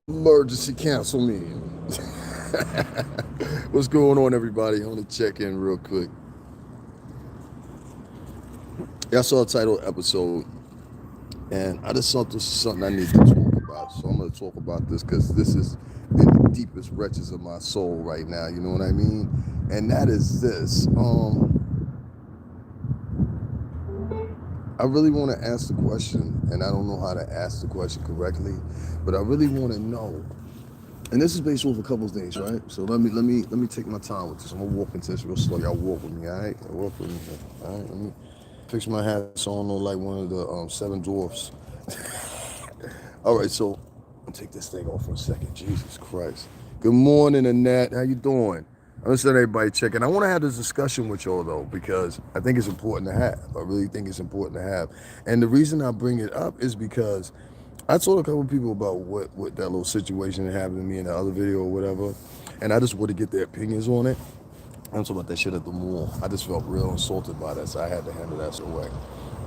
Emergency council meeting. What's going on, everybody? I want to check in real quick. Yeah, I saw a title episode, and I just thought this is something I need to talk about. So I'm going to talk about this because this is in the deepest reaches of my soul right now. You know what I mean? And that is this. I really want to ask the question, and I don't know how to ask the question correctly, but I really want to know. And this is based off a couple of things, right? So let me take my time with this. I'm gonna walk into this real slow. Y'all walk with me, all right? Walk with me, all right? Let me fix my hat so I don't look like one of the seven dwarfs. All right, so I'll take this thing off for a second. Jesus Christ. Good morning, Annette. How you doing? I'm just letting everybody check in. I want to have this discussion with y'all though, because I think it's important to have. I really think it's important to have. And the reason I bring it up is because I told a couple of people about what that little situation that happened to me in the other video or whatever, and I just wanted to get their opinions on it. I'm talking about that shit at the mall. I just felt real insulted by that, so I had to handle that away.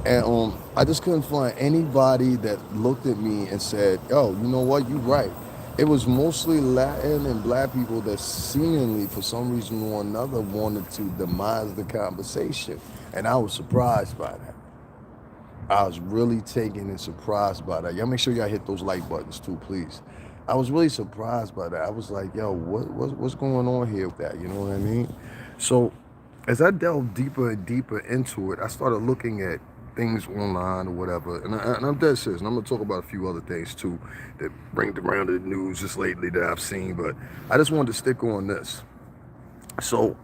And I just couldn't find anybody that looked at me and said, "Yo, you know what? You're right." It was mostly Latin and Black people that seemingly, for some reason or another, wanted to demise the conversation, and I was surprised by that. I was really taken and surprised by that. Y'all make sure y'all hit those like buttons too, please. I was really surprised by that. I was like, yo, what's going on here with that? You know what I mean? So as I delved deeper and deeper into it, I started looking at things online or whatever. And I'm dead serious. And I'm going to talk about a few other things too that bring around the news just lately that I've seen. But I just wanted to stick on this. So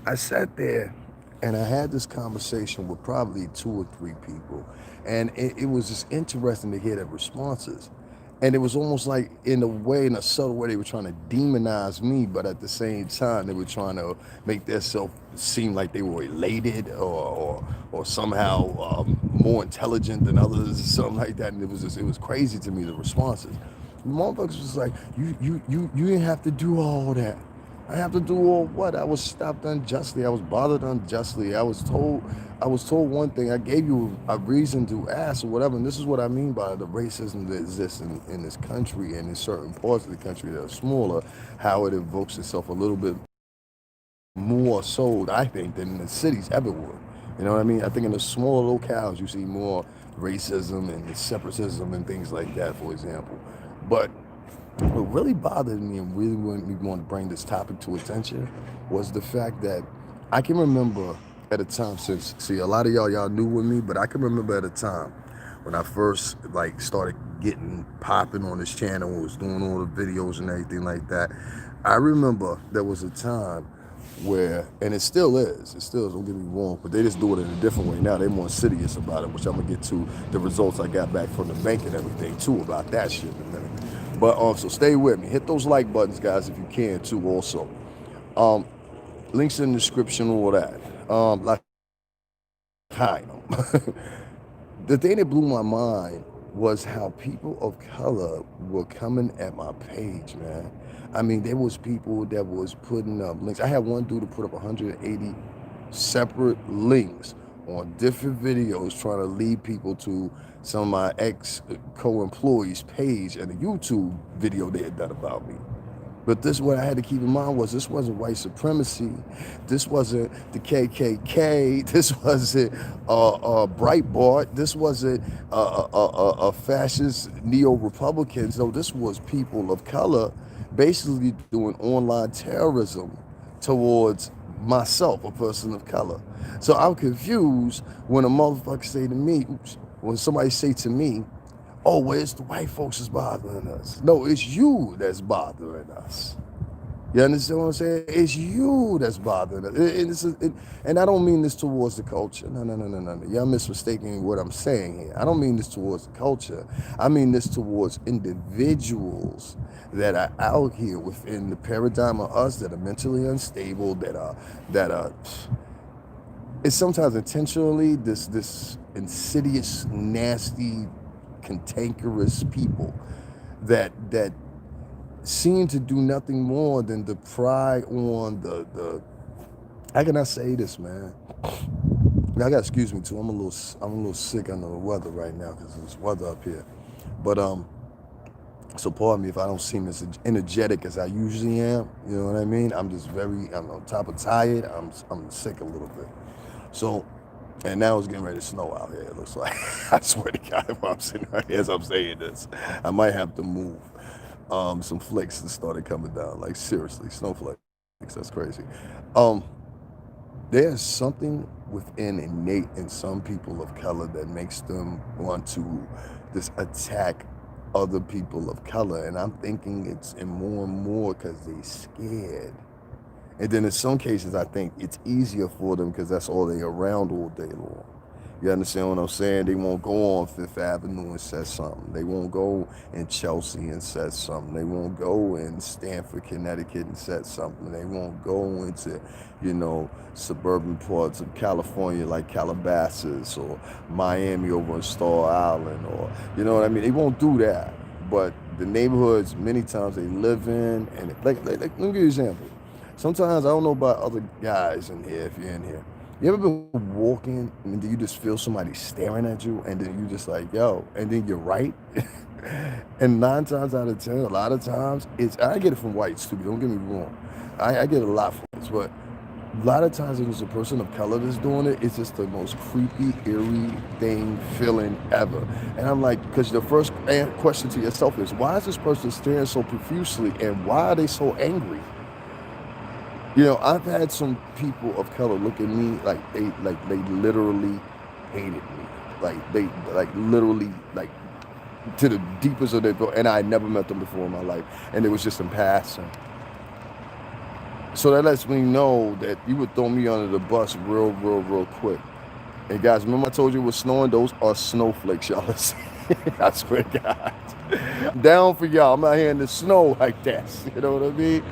I sat there and I had this conversation with probably two or three people. And it was just interesting to hear their responses. And it was almost like, in a way, in a subtle way, they were trying to demonize me, but at the same time, they were trying to make themselves seem like they were elated or somehow more intelligent than others, something like that. And it was crazy to me, the responses. The motherfuckers was like, you didn't have to do all that. I have to do all what? I was stopped unjustly. I was bothered unjustly. I was told one thing. I gave you a reason to ask or whatever. And this is what I mean by the racism that exists in this country and in certain parts of the country that are smaller, how it invokes itself a little bit more so, I think, than the cities ever would. You know what I mean? I think in the smaller locales, you see more racism and separatism and things like that, for example. But what really bothered me and really made me want to bring this topic to attention was the fact that I can remember at a time, since, see, a lot of y'all knew with me, but I can remember at a time when I first like started getting popping on this channel, was doing all the videos and everything like that. I remember there was a time where, and it still is, don't get me wrong, but they just do it in a different way now. They're more serious about it, which I'm gonna get to the results I got back from the bank and everything too about that shit in a minute. But so stay with me. Hit those like buttons, guys, if you can too. Also, links in the description, all that. Like, hi. The thing that blew my mind was how people of color were coming at my page, man. I mean, there was people that was putting up links. I had one dude to put up 180 separate links on different videos trying to lead people to some of my ex co-employees' page and a YouTube video they had done about me. But this, what I had to keep in mind was, this wasn't white supremacy, this wasn't the KKK, this wasn't Breitbart, this wasn't a fascist neo-Republicans. No, this was people of color basically doing online terrorism towards myself, a person of color. So I'm confused when a motherfucker say to me, oops, when somebody say to me, oh, well, it's the white folks that's bothering us. No, it's you that's bothering us. You understand what I'm saying? It's you that's bothering us. And I don't mean this towards the culture. No. Y'all mismistaking what I'm saying here. I don't mean this towards the culture. I mean this towards individuals that are out here within the paradigm of us that are mentally unstable, that are it's sometimes intentionally this insidious, nasty, cantankerous people that seem to do nothing more than to pry on the how can I say this, man? Now, I gotta excuse me too. I'm a little sick under the weather right now because there's weather up here. But So pardon me if I don't seem as energetic as I usually am. You know what I mean? I'm just I'm on top of tired. I'm sick a little bit. So, and now it's getting ready to snow out here. It looks like. I swear to God, if I'm sitting right here as I'm saying this, I might have to move. Some flakes that started coming down. Like seriously, snowflakes. That's crazy. Um, there's something within innate in some people of color that makes them want to just attack other people of color, and I'm thinking it's in more and more because they scared. And then in some cases, I think it's easier for them because that's all they around all day long. You understand what I'm saying? They won't go on Fifth Avenue and say something. They won't go in Chelsea and say something. They won't go in Stamford, Connecticut and say something. They won't go into, suburban parts of California like Calabasas or Miami over on Star Island or, you know what I mean? They won't do that. But the neighborhoods, many times they live in, and let me give you an example. Sometimes I don't know about other guys in here, if you're in here. You ever been walking and then you just feel somebody staring at you and then you just like, yo, and then you're right? And 9 times out of 10, a lot of times, I get it from whites too, don't get me wrong. I get it a lot from whites, but a lot of times when it's a person of color that's doing it, it's just the most creepy, eerie thing, feeling ever. And I'm like, because the first question to yourself is, why is this person staring so profusely and why are they so angry? I've had some people of color look at me like they literally hated me. They literally to the deepest of their and I had never met them before in my life. And it was just in passing. So that lets me know that you would throw me under the bus real, real, real quick. And guys, remember I told you it was snowing? Those are snowflakes, y'all. I swear to God. I'm down for y'all. I'm out here in the snow like that. You know what I mean?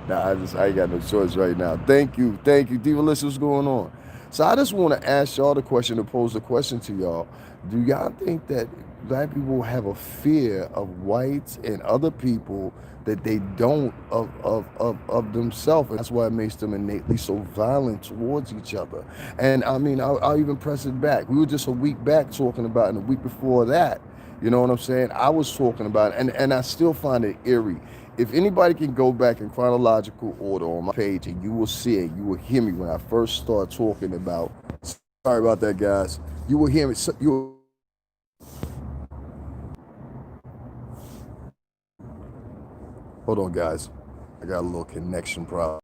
Nah, I ain't got no choice right now. Thank you. Diva List, what's going on? So I just want to ask y'all the question, to pose the question to y'all. Do y'all think that black people have a fear of whites and other people that they don't of themselves? And that's why it makes them innately so violent towards each other. And I mean, I'll even press it back. We were just a week back talking about, and a week before that, you know what I'm saying? I was talking about it, and I still find it eerie. If anybody can go back in chronological order on my page and you will see it, you will hear me when I first start talking about, sorry about that, guys. You will hear me. Hold on, guys. I got a little connection problem.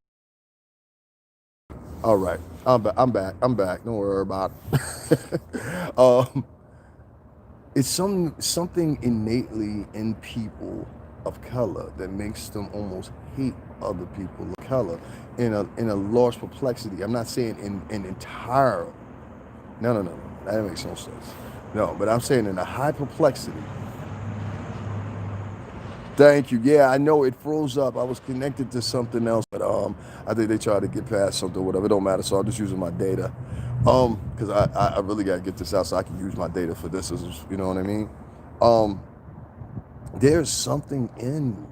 All right. I'm back. Don't worry about it. It's something innately in people of color that makes them almost hate other people of color in a large perplexity. I'm not saying in entire. No. That makes no sense. No, but I'm saying in a high perplexity. Thank you. Yeah, I know it froze up. I was connected to something else, but I think they tried to get past something, whatever. It don't matter. So I'm just using my data, because I really gotta get this out so I can use my data for this. You know what I mean? Um, there's something in.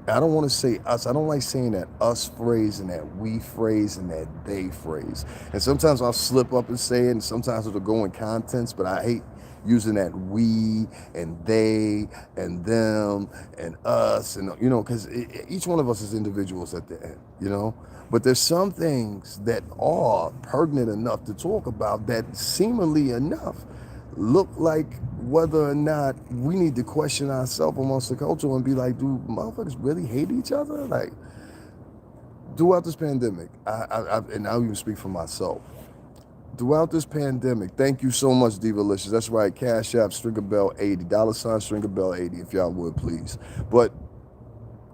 I don't want to say us. I don't like saying that us phrase and that we phrase and that they phrase. And sometimes I'll slip up and say it, and sometimes it'll go in contents, but I hate using that we and they and them and us, and because each one of us is individuals at the end. But there's some things that are pertinent enough to talk about that seemingly enough look like whether or not we need to question ourselves amongst the culture and be like, do motherfuckers really hate each other? Like, throughout this pandemic, and I'll even speak for myself. Throughout this pandemic, thank you so much, Divalicious. That's right, Cash App, StringerBell80, $, StringerBell80, if y'all would, please. But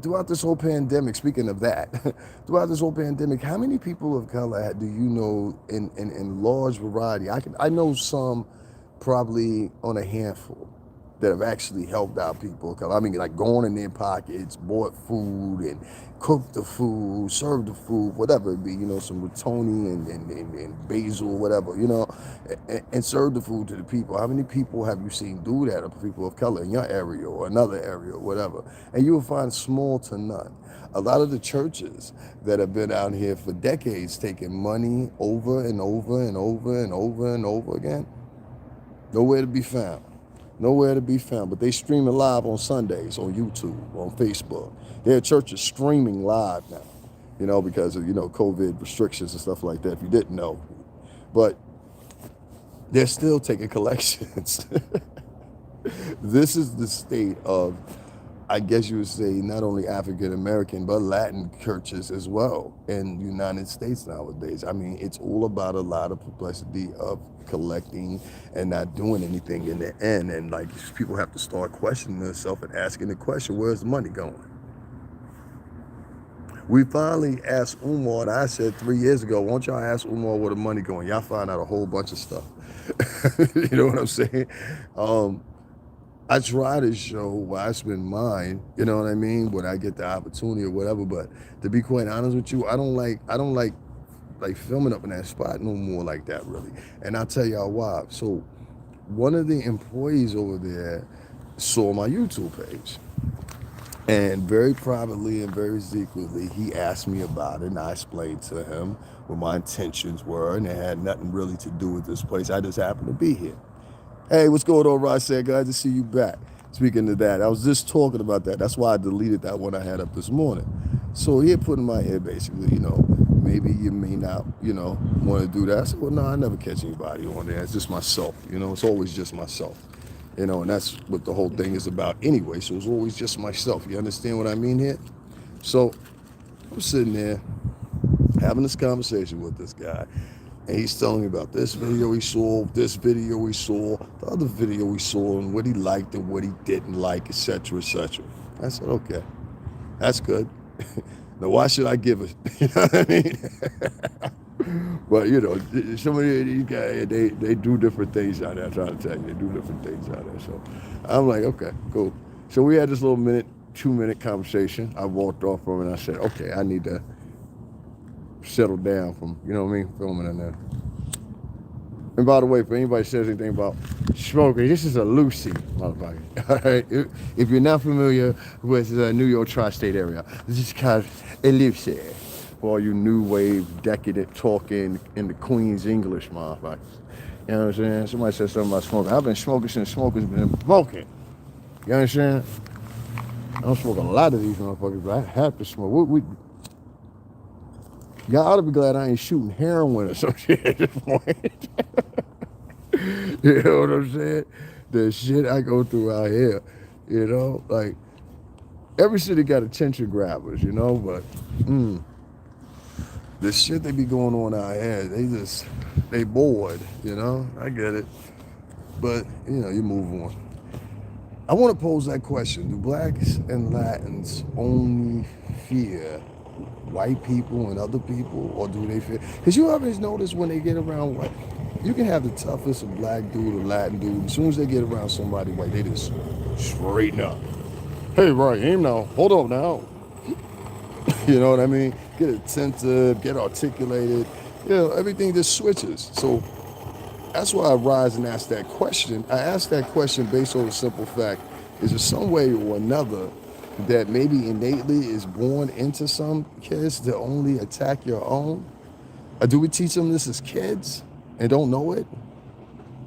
throughout this whole pandemic, speaking of that, throughout this whole pandemic, how many people of color do you know in large variety? I know some, probably on a handful, that have actually helped out people. I mean, like going in their pockets, bought food and cooked the food, served the food, whatever it be, some rotoni and basil, whatever, and served the food to the people. How many people have you seen do that, of people of color in your area or another area or whatever? And you will find small to none. A lot of the churches that have been out here for decades taking money over and over and over and over and over again, nowhere to be found. Nowhere to be found. But they streaming live on Sundays on YouTube, on Facebook. Their church is streaming live now, because of, COVID restrictions and stuff like that, if you didn't know. But they're still taking collections. This is the state of, I guess you would say, not only African American, but Latin churches as well in the United States nowadays. I mean, it's all about a lot of publicity of collecting and not doing anything in the end. And like, people have to start questioning themselves and asking the question, where's the money going? We finally asked Umar, and I said 3 years ago, why don't y'all ask Umar where the money going? Y'all find out a whole bunch of stuff. You know what I'm saying? I try to show where I spend mine, you know what I mean, when I get the opportunity or whatever. But to be quite honest with you, I don't like filming up in that spot no more like that, really. And I'll tell y'all why. So one of the employees over there saw my YouTube page. And very privately and very secretly, he asked me about it, and I explained to him what my intentions were, and it had nothing really to do with this place. I just happened to be here. Hey, what's going on, Rod? Said, glad to see you back. Speaking of that, I was just talking about that. That's why I deleted that one I had up this morning. So he had put in my ear, basically, maybe you may not, want to do that. I said, well, no, I never catch anybody on there. It's just myself, it's always just myself. And that's what the whole thing is about anyway. So it's always just myself. You understand what I mean here? So I'm sitting there having this conversation with this guy. And he's telling me about this video he saw, this video he saw, the other video he saw, and what he liked and what he didn't like, etc., etc. I said, okay, that's good. Now, why should I give it? You know what I mean? But, some of these guys, they do different things out there. I'm trying to tell you, they do different things out there. So I'm like, okay, cool. So we had this little 2-minute conversation. I walked off from it, and I said, okay, I need to settle down from, filming in there. And by the way, if anybody says anything about smoking, this is a Lucy, motherfucker. All right? If you're not familiar with the New York tri-state area, this is called a Lucy. For all you new wave, decadent talking in the Queen's English, motherfuckers. You know what I'm saying? Somebody said something about smoking. I've been smoking since smokers been smoking. You understand? I don't smoke a lot of these motherfuckers, but I have to smoke. Y'all ought to be glad I ain't shooting heroin or some shit at this point. You know what I'm saying? The shit I go through out here, like, every city got attention grabbers, but the shit they be going on out here, they bored, I get it. But, you move on. I want to pose that question. Do blacks and Latins only fear white people and other people, or do they fear? Because you always notice when they get around white, you can have the toughest of black dude or Latin dude. As soon as they get around somebody white, they just straighten up. Hey, right, aim now. Hold up now. You know what I mean? Get attentive, get articulated. Everything just switches. So that's why I rise and ask that question. I ask that question based on the simple fact, is there some way or another that maybe innately is born into some kids to only attack your own? Or do we teach them this as kids and don't know it?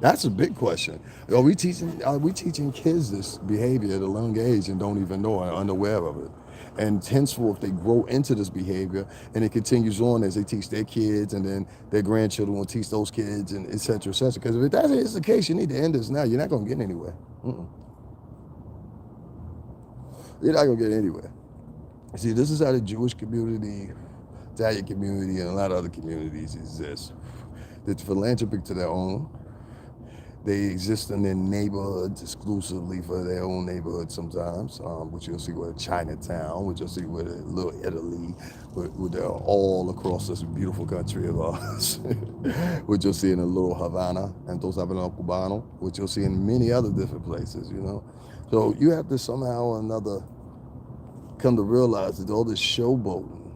That's a big question. Are we teaching kids this behavior at a young age and don't even know or are unaware of it? And henceforth, they grow into this behavior, and it continues on as they teach their kids, and then their grandchildren will teach those kids, and et cetera, et cetera. Because if that is the case, you need to end this now. You're not going to get anywhere. You're not going to get anywhere. See, this is how the Jewish community, Italian community, and a lot of other communities exist. They're philanthropic to their own. They exist in their neighborhoods exclusively for their own neighborhood sometimes, which you'll see with Chinatown, which you'll see with Little Italy, with all across this beautiful country of ours, which you'll see in a little Havana, and those Havana Cubano, which you'll see in many other different places, So you have to somehow or another come to realize that all this showboating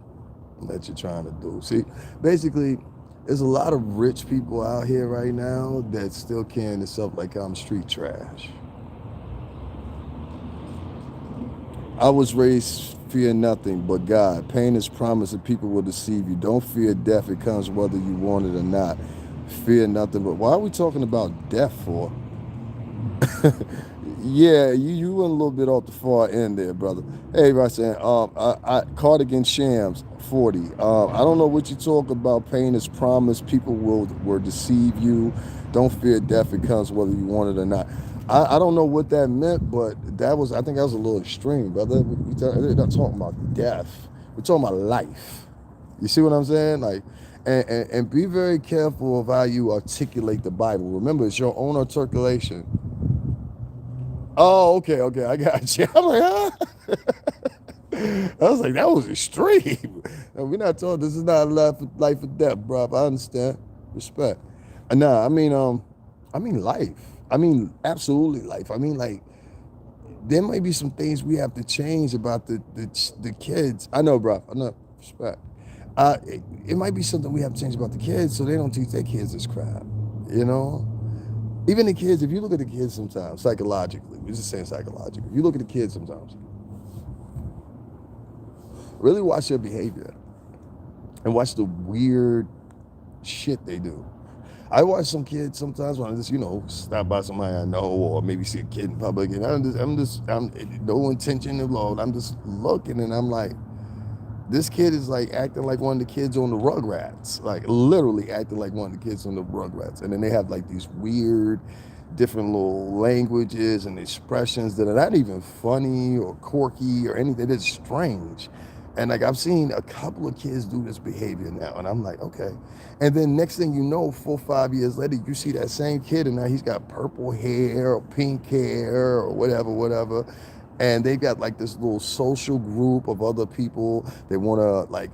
that you're trying to do. See, basically, there's a lot of rich people out here right now that still carrying this up like I'm street trash. I was raised, fear nothing but God. Pain is promised that people will deceive you. Don't fear death. It comes whether you want it or not. Fear nothing but... Why are we talking about death for? Yeah, you went a little bit off the far end there, brother. Hey, Russell, Cardigan Shams 40. I don't know what you talk about. Pain is promise. People will deceive you. Don't fear death. It comes whether you want it or not. I don't know what that meant, but I think that was a little extreme, brother. We're not talking about death. We're talking about life. You see what I'm saying? Like, and be very careful of how you articulate the Bible. Remember, it's your own articulation. Oh, okay, I got you. I'm like, huh? I was like, that was extreme. No, we're not talking. This is not life or death, bro. I understand. Respect. Nah, I mean life. I mean absolutely life. I mean like there might be some things we have to change about the kids. I know, bro. I know. Respect. It might be something we have to change about the kids so they don't teach their kids this crap. You know. Even the kids, if you look at the kids sometimes, psychologically, we're just saying psychologically, if you look at the kids sometimes, really watch their behavior and watch the weird shit they do. I watch some kids sometimes when I just, stop by somebody I know or maybe see a kid in public and I'm no intention of load. I'm just looking and I'm like, this kid is like acting like one of the kids on the Rugrats, like literally acting like one of the kids on the Rugrats. And then they have like these weird, different little languages and expressions that are not even funny or quirky or anything. It's strange. And like I've seen a couple of kids do this behavior now, and I'm like, okay. And then next thing you know, 4 or 5 years later, you see that same kid, and now he's got purple hair or pink hair or whatever. And they've got like this little social group of other people. They want to like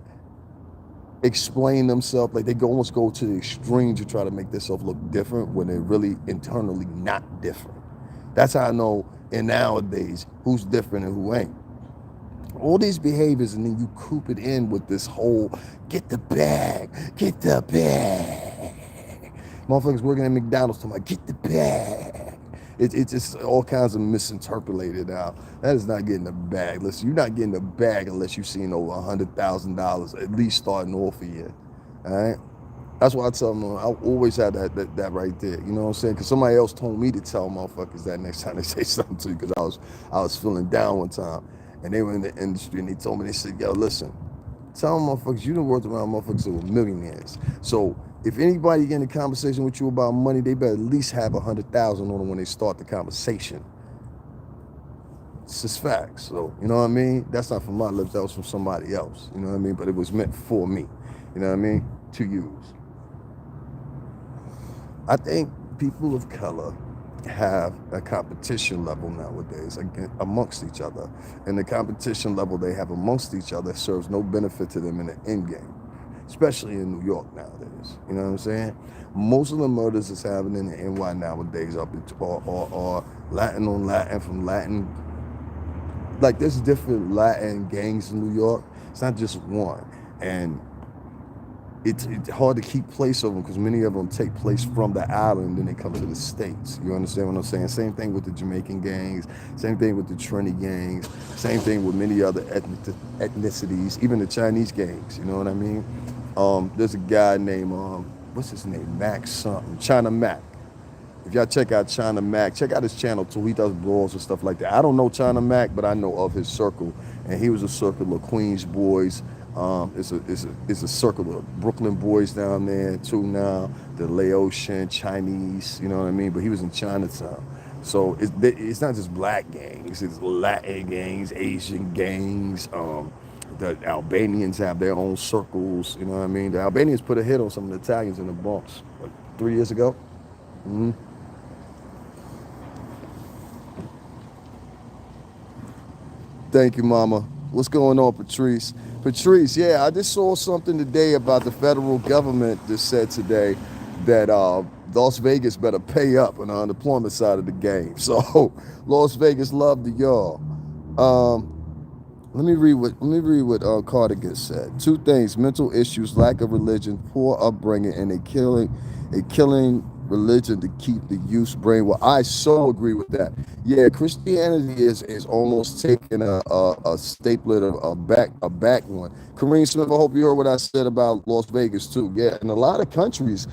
explain themselves. Like they almost go to the extreme to try to make themselves look different when they're really internally not different. That's how I know in nowadays who's different and who ain't. All these behaviors, and then you coop it in with this whole get the bag. Motherfuckers working at McDonald's talking about get the bag. It's just all kinds of misinterpolated now. That is not getting the bag. Listen, you're not getting the bag unless you've seen over $100,000 at least starting off a year. All right? That's why I tell them, I always have that right there. You know what I'm saying? Because somebody else told me to tell motherfuckers that next time they say something to you, because I was feeling down one time. And they were in the industry and they told me, they said, yo, listen, tell them motherfuckers, you done worked around motherfuckers who were millionaires. So if anybody get in a conversation with you about money, they better at least have 100,000 on them when they start the conversation. It's just facts. So, you know what I mean? That's not from my lips, that was from somebody else. You know what I mean? But it was meant for me. You know what I mean? To use. I think people of color have a competition level nowadays amongst each other. And the competition level they have amongst each other serves no benefit to them in the end game, especially in New York nowadays. You know what I'm saying? Most of the murders that's happening in NY nowadays are Latin on Latin from Latin. Like there's different Latin gangs in New York. It's not just one. And it's hard to keep place of them because many of them take place from the island and they come to the States. You understand what I'm saying? Same thing with the Jamaican gangs, same thing with the Trini gangs, same thing with many other ethnicities, even the Chinese gangs, you know what I mean? There's a guy named, what's his name? Mac something, China Mac. If y'all check out China Mac, check out his channel too. He does blogs and stuff like that. I don't know China Mac, but I know of his circle. And he was a circle of Queens boys. It's a circle of Brooklyn boys down there too now, the Laotian, Chinese, you know what I mean? But he was in Chinatown. So it's not just black gangs, it's Latin gangs, Asian gangs. The Albanians have their own circles, you know what I mean? The Albanians put a hit on some of the Italians in the Bronx, what, 3 years ago? Mm-hmm. Thank you, Mama. What's going on, Patrice? Patrice, yeah, I just saw something today about the federal government that said today that Las Vegas better pay up on the unemployment side of the game. So Las Vegas love to y'all. Let me read what Cardigan said. 2 things: mental issues, lack of religion, poor upbringing, and a killing religion to keep the youth's brain. Well, I so agree with that. Yeah, Christianity is almost taking a stapler, a back one. Kareem Smith, I hope you heard what I said about Las Vegas too. Yeah, in a lot of countries,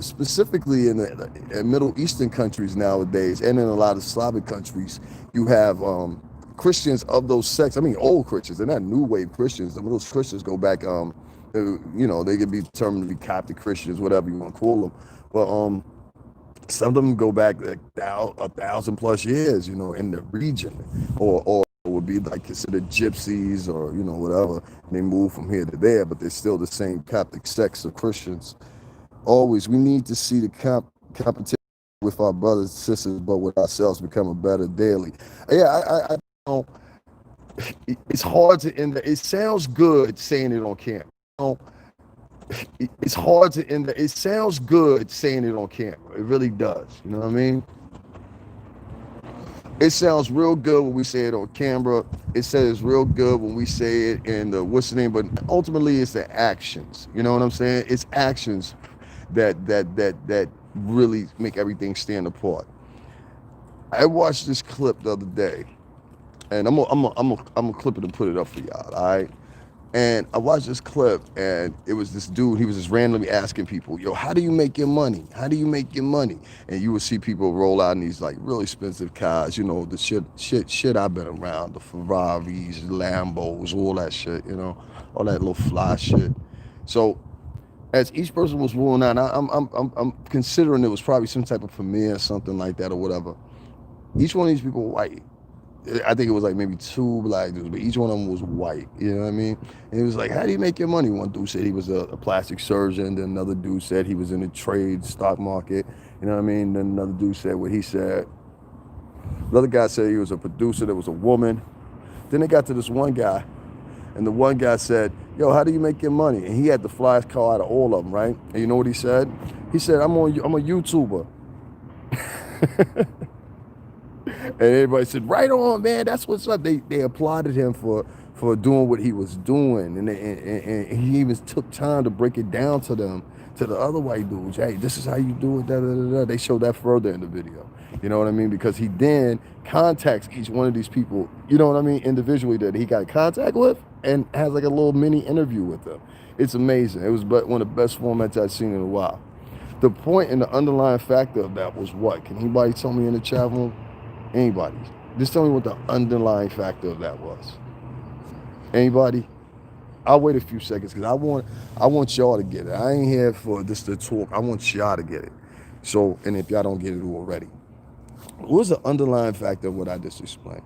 specifically in the in Middle Eastern countries nowadays, and in a lot of Slavic countries, you have Christians of those sects. I mean, old Christians. They're not new wave Christians. Those Christians go back. They could be determined to be Coptic Christians, whatever you want to call them. But some of them go back like 1,000+ years, in the region, or would be like considered gypsies or whatever. And they move from here to there, but they're still the same Coptic sects of Christians. Always, we need to see the competition with our brothers and sisters, but with ourselves becoming better daily. Yeah, I know it's hard to end. It sounds good saying it on camera. It's hard to end. It sounds good saying it on camera. It really does. You know what I mean? It sounds real good when we say it on camera. It says real good when we say it in the what's the name, but ultimately it's the actions. You know what I'm saying? It's actions that really make everything stand apart. I watched this clip the other day, and I'm gonna clip it and put it up for y'all. All right. And I watched this clip, and it was this dude. He was just randomly asking people, "Yo, how do you make your money? How do you make your money?" And you would see people roll out in these like really expensive cars, the shit I've been around, the Ferraris, Lambos, all that shit, all that little fly shit. So as each person was rolling out, I'm considering it was probably some type of premiere, something like that, or whatever. Each one of these people were white. I think it was like maybe 2 black dudes, but each one of them was white. You know what I mean? And he was like, "How do you make your money?" One dude said he was a plastic surgeon. Then another dude said he was in the trade stock market. You know what I mean? Then another dude said what he said. Another guy said he was a producer. There was a woman. Then they got to this one guy, and the one guy said, "Yo, how do you make your money?" And he had the flyest car out of all of them, right? And you know what he said? He said, I'm a YouTuber." And everybody said, "Right on, man. That's what's up." They applauded him for doing what he was doing, and he even took time to break it down to them, to the other white dudes. "Hey, this is how you do it." Da, da, da, da. They showed that further in the video. You know what I mean? Because he then contacts each one of these people. You know what I mean? Individually that he got contact with, and has like a little mini interview with them. It's amazing. It was one of the best formats I've seen in a while. The point and the underlying factor of that was what? Can anybody tell me in the chat room? Anybody? Just tell me what the underlying factor of that was. Anybody? I'll wait a few seconds because I want y'all to get it. I ain't here for just to talk. I want y'all to get it. So, and if y'all don't get it already, what was the underlying factor of what I just explained?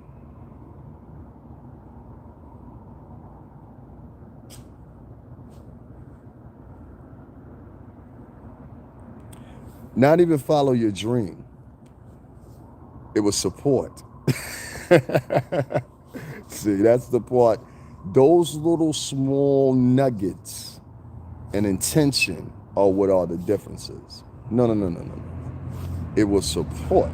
Not even follow your dream. It was support. See, that's the part. Those little small nuggets and intention are what are the differences. No. It was support.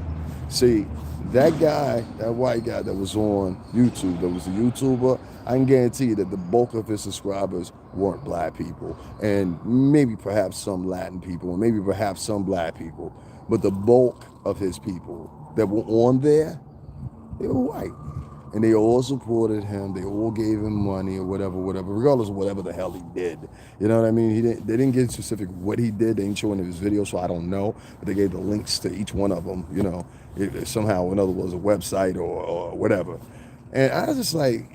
See, that guy, that white guy that was on YouTube, that was a YouTuber, I can guarantee you that the bulk of his subscribers weren't black people, and maybe perhaps some Latin people, and maybe perhaps some black people. But the bulk of his people that were on there, they were white. And they all supported him. They all gave him money or whatever, regardless of whatever the hell he did. You know what I mean? They didn't get specific what he did. They didn't show any of his videos, so I don't know. But they gave the links to each one of them, somehow, in other words, a website or whatever. And I was just like,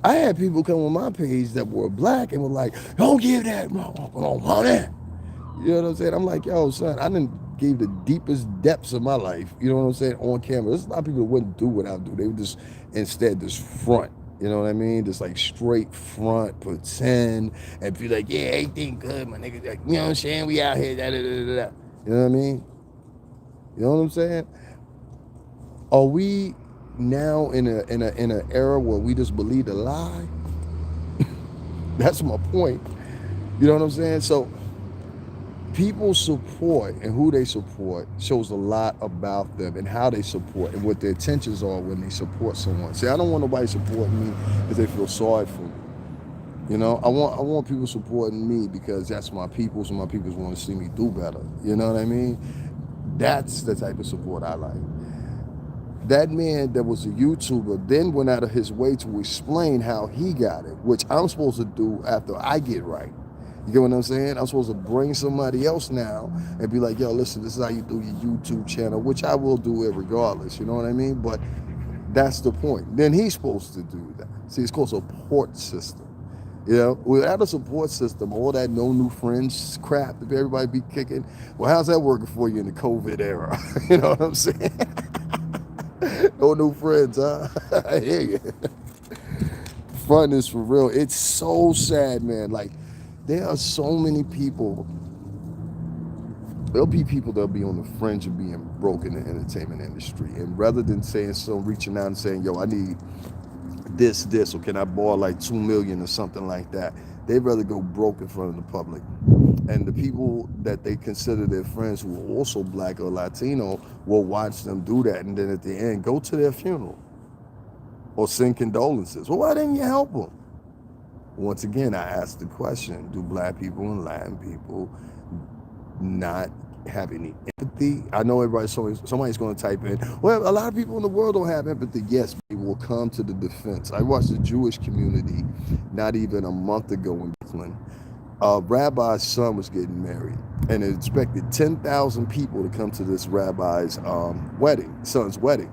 I had people come on my page that were black and were like, "Don't give that money." You know what I'm saying? I'm like, "Yo, son, I didn't gave the deepest depths of my life, you know what I'm saying, on camera." There's a lot of people that wouldn't do what I do. They would just instead just front, you know what I mean? Just like straight front, pretend, and be like, "Yeah, everything good, my nigga." Like, you know what I'm saying? We out here, da da da da da. You know what I mean? You know what I'm saying? Are we now in an era where we just believe a lie? That's my point. You know what I'm saying? So people's support and who they support shows a lot about them and how they support and what their intentions are when they support someone. See, I don't want nobody supporting me because they feel sorry for me. You know, I want people supporting me because that's my people, so my people want to see me do better. You know what I mean? That's the type of support I like. That man that was a YouTuber then went out of his way to explain how he got it, which I'm supposed to do after I get right. You get what I'm saying? I'm supposed to bring somebody else now and be like, yo, listen, this is how you do your YouTube channel, which I will do it regardless, you know what I mean? But that's the point. Then he's supposed to do that. See, it's called support system. You know, without a support system, all that no new friends crap, if everybody be kicking, well, how's that working for you in the COVID era? You know what I'm saying? No new friends, huh? I hear you. Front is for real. It's so sad, man. Like, there are so many people. There'll be people that'll be on the fringe of being broke in the entertainment industry. And rather than saying so, reaching out and saying, yo, I need this, or can I borrow like 2 million or something like that, they'd rather go broke in front of the public. And the people that they consider their friends who are also black or Latino will watch them do that, and then at the end go to their funeral or send condolences. Well, why didn't you help them? Once again, I asked the question, do black people and Latin people not have any empathy? I know somebody's going to type in, well, a lot of people in the world don't have empathy. Yes, people will come to the defense. I watched the Jewish community not even a month ago in Brooklyn. A rabbi's son was getting married, and it expected 10,000 people to come to this rabbi's son's wedding.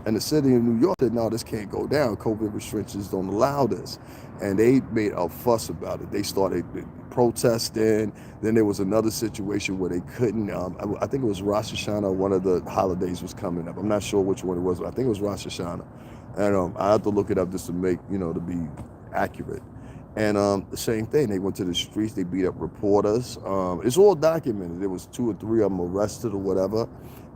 And the city of New York said, no, this can't go down. COVID restrictions don't allow this. And they made a fuss about it. They started protesting. Then there was another situation where they couldn't, I think it was Rosh Hashanah, one of the holidays was coming up. I'm not sure which one it was, but I think it was Rosh Hashanah. And I have to look it up just to make, to be accurate. And the same thing, they went to the streets, they beat up reporters. It's all documented. There was 2 or 3 of them arrested or whatever.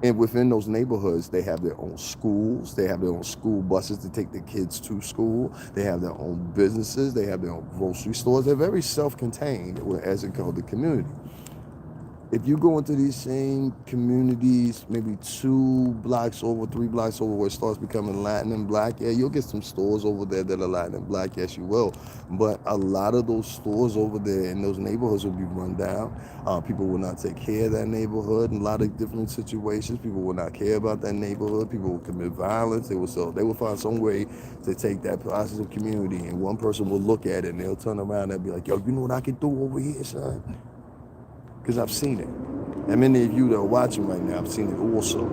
And within those neighborhoods, they have their own schools. They have their own school buses to take the kids to school. They have their own businesses. They have their own grocery stores. They're very self-contained as it called the community. If you go into these same communities, maybe 2 blocks over, 3 blocks over, where it starts becoming Latin and black, yeah, you'll get some stores over there that are Latin and black, yes, you will. But a lot of those stores over there in those neighborhoods will be run down. People will not take care of that neighborhood in a lot of different situations. People will not care about that neighborhood. People will commit violence. They will find some way to take that positive community, and one person will look at it and they'll turn around and be like, yo, you know what I can do over here, son? Because I've seen it. And many of you that are watching right now, I've seen it also.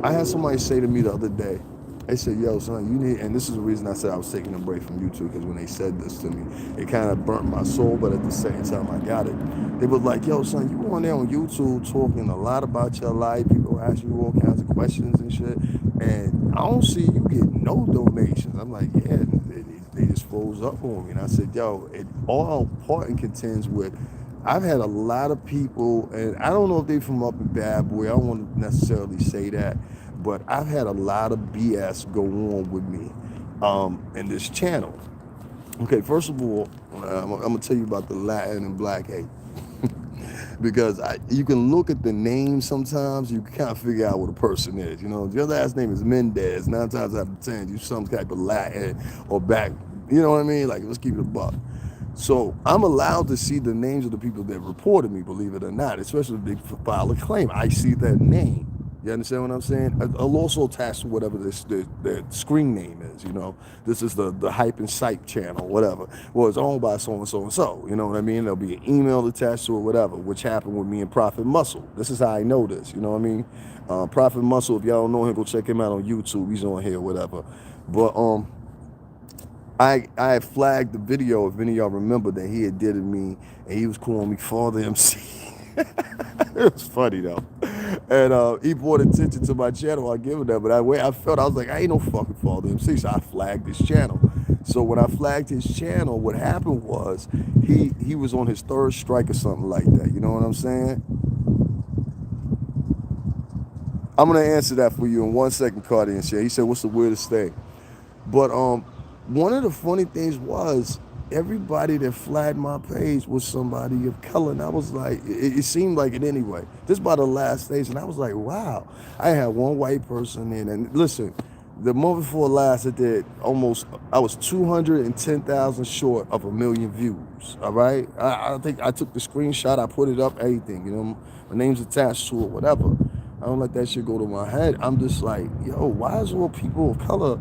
I had somebody say to me the other day, they said, yo, son, you need, and this is the reason I said I was taking a break from YouTube, because when they said this to me, it kind of burnt my soul, but at the same time, I got it. They were like, yo, son, you on there on YouTube talking a lot about your life. People ask you all kinds of questions and shit, and I don't see you getting no donations. I'm like, yeah, they just froze up on me. And I said, yo, it all part and contends with, I've had a lot of people, and I don't know if they're from up in Bad Boy, I don't want to necessarily say that, but I've had a lot of BS go on with me in this channel. Okay, first of all, I'm going to tell you about the Latin and black hate. Because you can look at the name sometimes, you can kind of figure out what a person is. If your last name is Mendez, 9 times out of 10, you're some type of Latin or back, you know what I mean? Like, let's keep it a buck. So I'm allowed to see the names of the people that reported me, believe it or not, especially if they file a claim. I see that name. You understand what I'm saying? I'll also attach to whatever their screen name is, This is the Hype and Psych channel, whatever. Well, it's owned by so-and-so and so, you know what I mean? There'll be an email attached to it, whatever, which happened with me and Prophet Muscle. This is how I know this, you know what I mean? Prophet Muscle, if y'all don't know him, go check him out on YouTube. He's on here, whatever. But I had flagged the video, if any of y'all remember, that he had did to me, and he was calling me Father MC. It was funny though. And he brought attention to my channel. I give it that, but I was like, I ain't no fucking Father MC, so I flagged his channel. So when I flagged his channel, what happened was he was on his 3rd strike or something like that. You know what I'm saying? I'm gonna answer that for you in 1 second, Cardi and shit. He said, what's the weirdest thing? But one of the funny things was, everybody that flagged my page was somebody of color, and I was like, it seemed like it anyway. This by the last stage, and I was like, wow. I had one white person in, and listen, The month before last, I was 210,000 short of 1,000,000 views. All right. I think I took the screenshot, I put it up, everything. My name's attached to it, whatever. I don't let that shit go to my head. I'm just like, yo, why is all people of color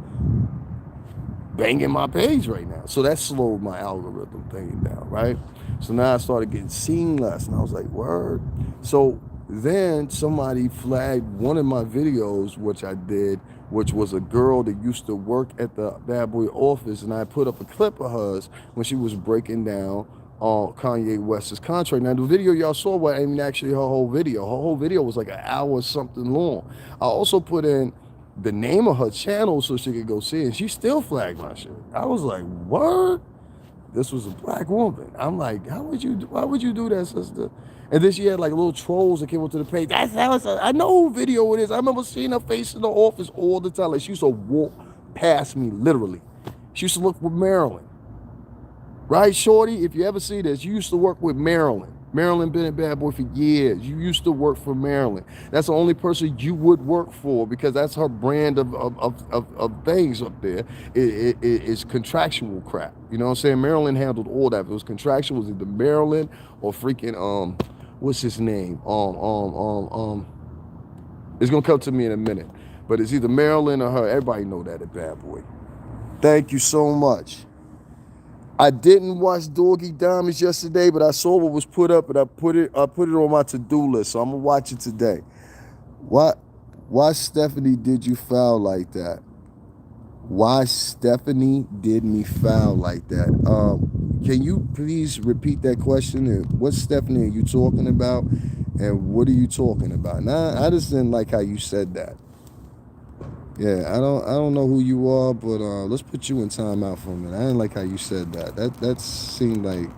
banging my page right now? So that slowed my algorithm thing down, right? So now I started getting seen less, and I was like, word. So then somebody flagged one of my videos, which I did, which was a girl that used to work at the Bad Boy office, and I put up a clip of hers when she was breaking down Kanye West's contract. Now the video y'all saw wasn't actually her whole video. Her whole video was like an hour or something long. I also put in the name of her channel so she could go see it, and she still flagged my shit. I was like, what? This was a black woman. I'm like, why would you do that, sister? And then she had like little trolls that came onto the page. I know who video it is. I remember seeing her face in the office all the time. Like, she used to walk past me, literally. She used to look for Marilyn. Right, Shorty? If you ever see this, you used to work with Marilyn. Marilyn been at Bad Boy for years. You used to work for Marilyn. That's the only person you would work for, because that's her brand of things up there. It's contractual crap. You know what I'm saying? Marilyn handled all that. If it was contractual, it was either Marilyn or freaking what's his name? It's gonna come to me in a minute. But it's either Marilyn or her. Everybody know that at Bad Boy. Thank you so much. I didn't watch Doggy Diamonds yesterday, but I saw what was put up, and I put it on my to-do list, so I'm gonna watch it today. Why Stephanie did you foul like that? Why Stephanie did me foul like that? Can you please repeat that question? And what Stephanie are you talking about? And what are you talking about? Now, I just didn't like how you said that. Yeah, I don't know who you are, but let's put you in timeout for a minute. I didn't like how you said that. That seemed like,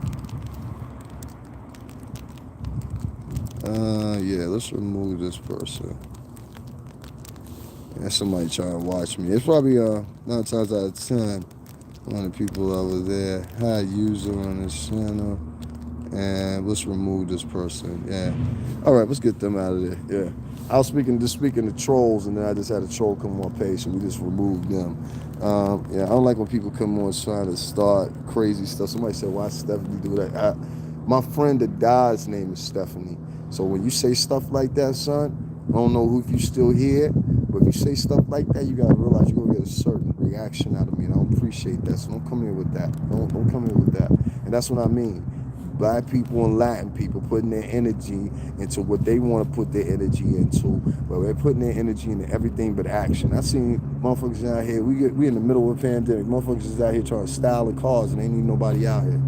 yeah, let's remove this person. Yeah, somebody trying to watch me. It's probably 9 times out of 10 one of the people over there. Hi, user on this channel, and let's remove this person. Yeah, all right, let's get them out of there. Yeah. I was speaking to trolls, and then I just had a troll come on page, and we just removed them. Yeah, I don't like when people come on trying to start crazy stuff. Somebody said, why Stephanie do that? My friend that died's name is Stephanie. So when you say stuff like that, son, I don't know if you still here, but if you say stuff like that, you gotta realize you're gonna get a certain reaction out of me, and I don't appreciate that. So don't come here with that. Don't come here with that. And that's what I mean. Black people and Latin people putting their energy into what they want to put their energy into, but they're putting their energy into everything but action. I seen motherfuckers out here, we in the middle of a pandemic, motherfuckers is out here trying to style the cars, and ain't even nobody out here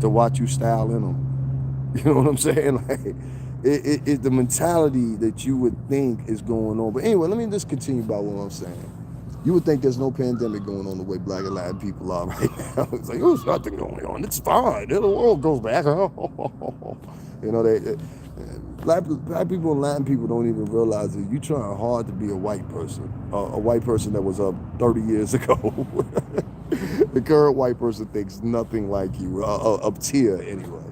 to watch you style in them. You know what I'm saying? Like, it's the mentality that you would think is going on. But anyway, let me just continue about what I'm saying. You would think there's no pandemic going on the way black and Latin people are right now. It's like, there's nothing going on. It's fine. The world goes back. You know, black people and Latin people don't even realize that you're trying hard to be a white person. A white person that was up 30 years ago. The current white person thinks nothing like you, up tier anyway.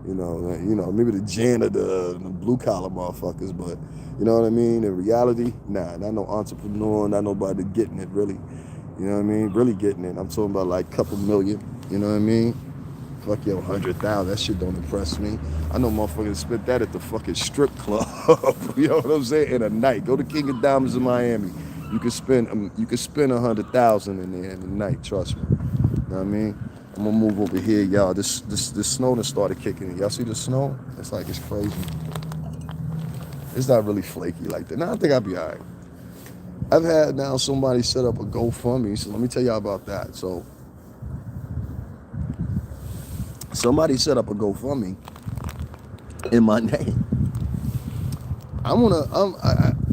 You know, maybe the janitor, the blue collar motherfuckers, but you know what I mean? In reality, nah, not no entrepreneur, not nobody getting it really. You know what I mean? Really getting it. I'm talking about like a couple million, you know what I mean? Fuck yo, 100,000, that shit don't impress me. I know motherfuckers spent that at the fucking strip club. You know what I'm saying? In a night. Go to King of Diamonds in Miami. You could spend 100,000 in there in a night, trust me. You know what I mean? I'm gonna move over here, y'all. This snow done started kicking in. Y'all see the snow? It's like, it's crazy. It's not really flaky like that. Now I think I'll be all right. I've had now somebody set up a GoFundMe, so let me tell y'all about that. So somebody set up a GoFundMe in my name. I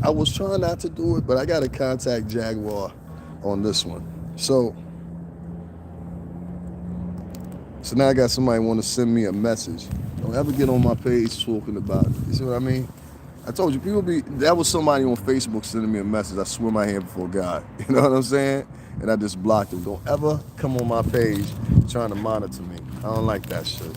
was trying not to do it, but I gotta contact Jaguar on this one. So now I got somebody want to send me a message. Don't ever get on my page talking about it. You see what I mean? I told you, that was somebody on Facebook sending me a message. I swear my hand before God. You know what I'm saying? And I just blocked them. Don't ever come on my page trying to monitor me. I don't like that shit. You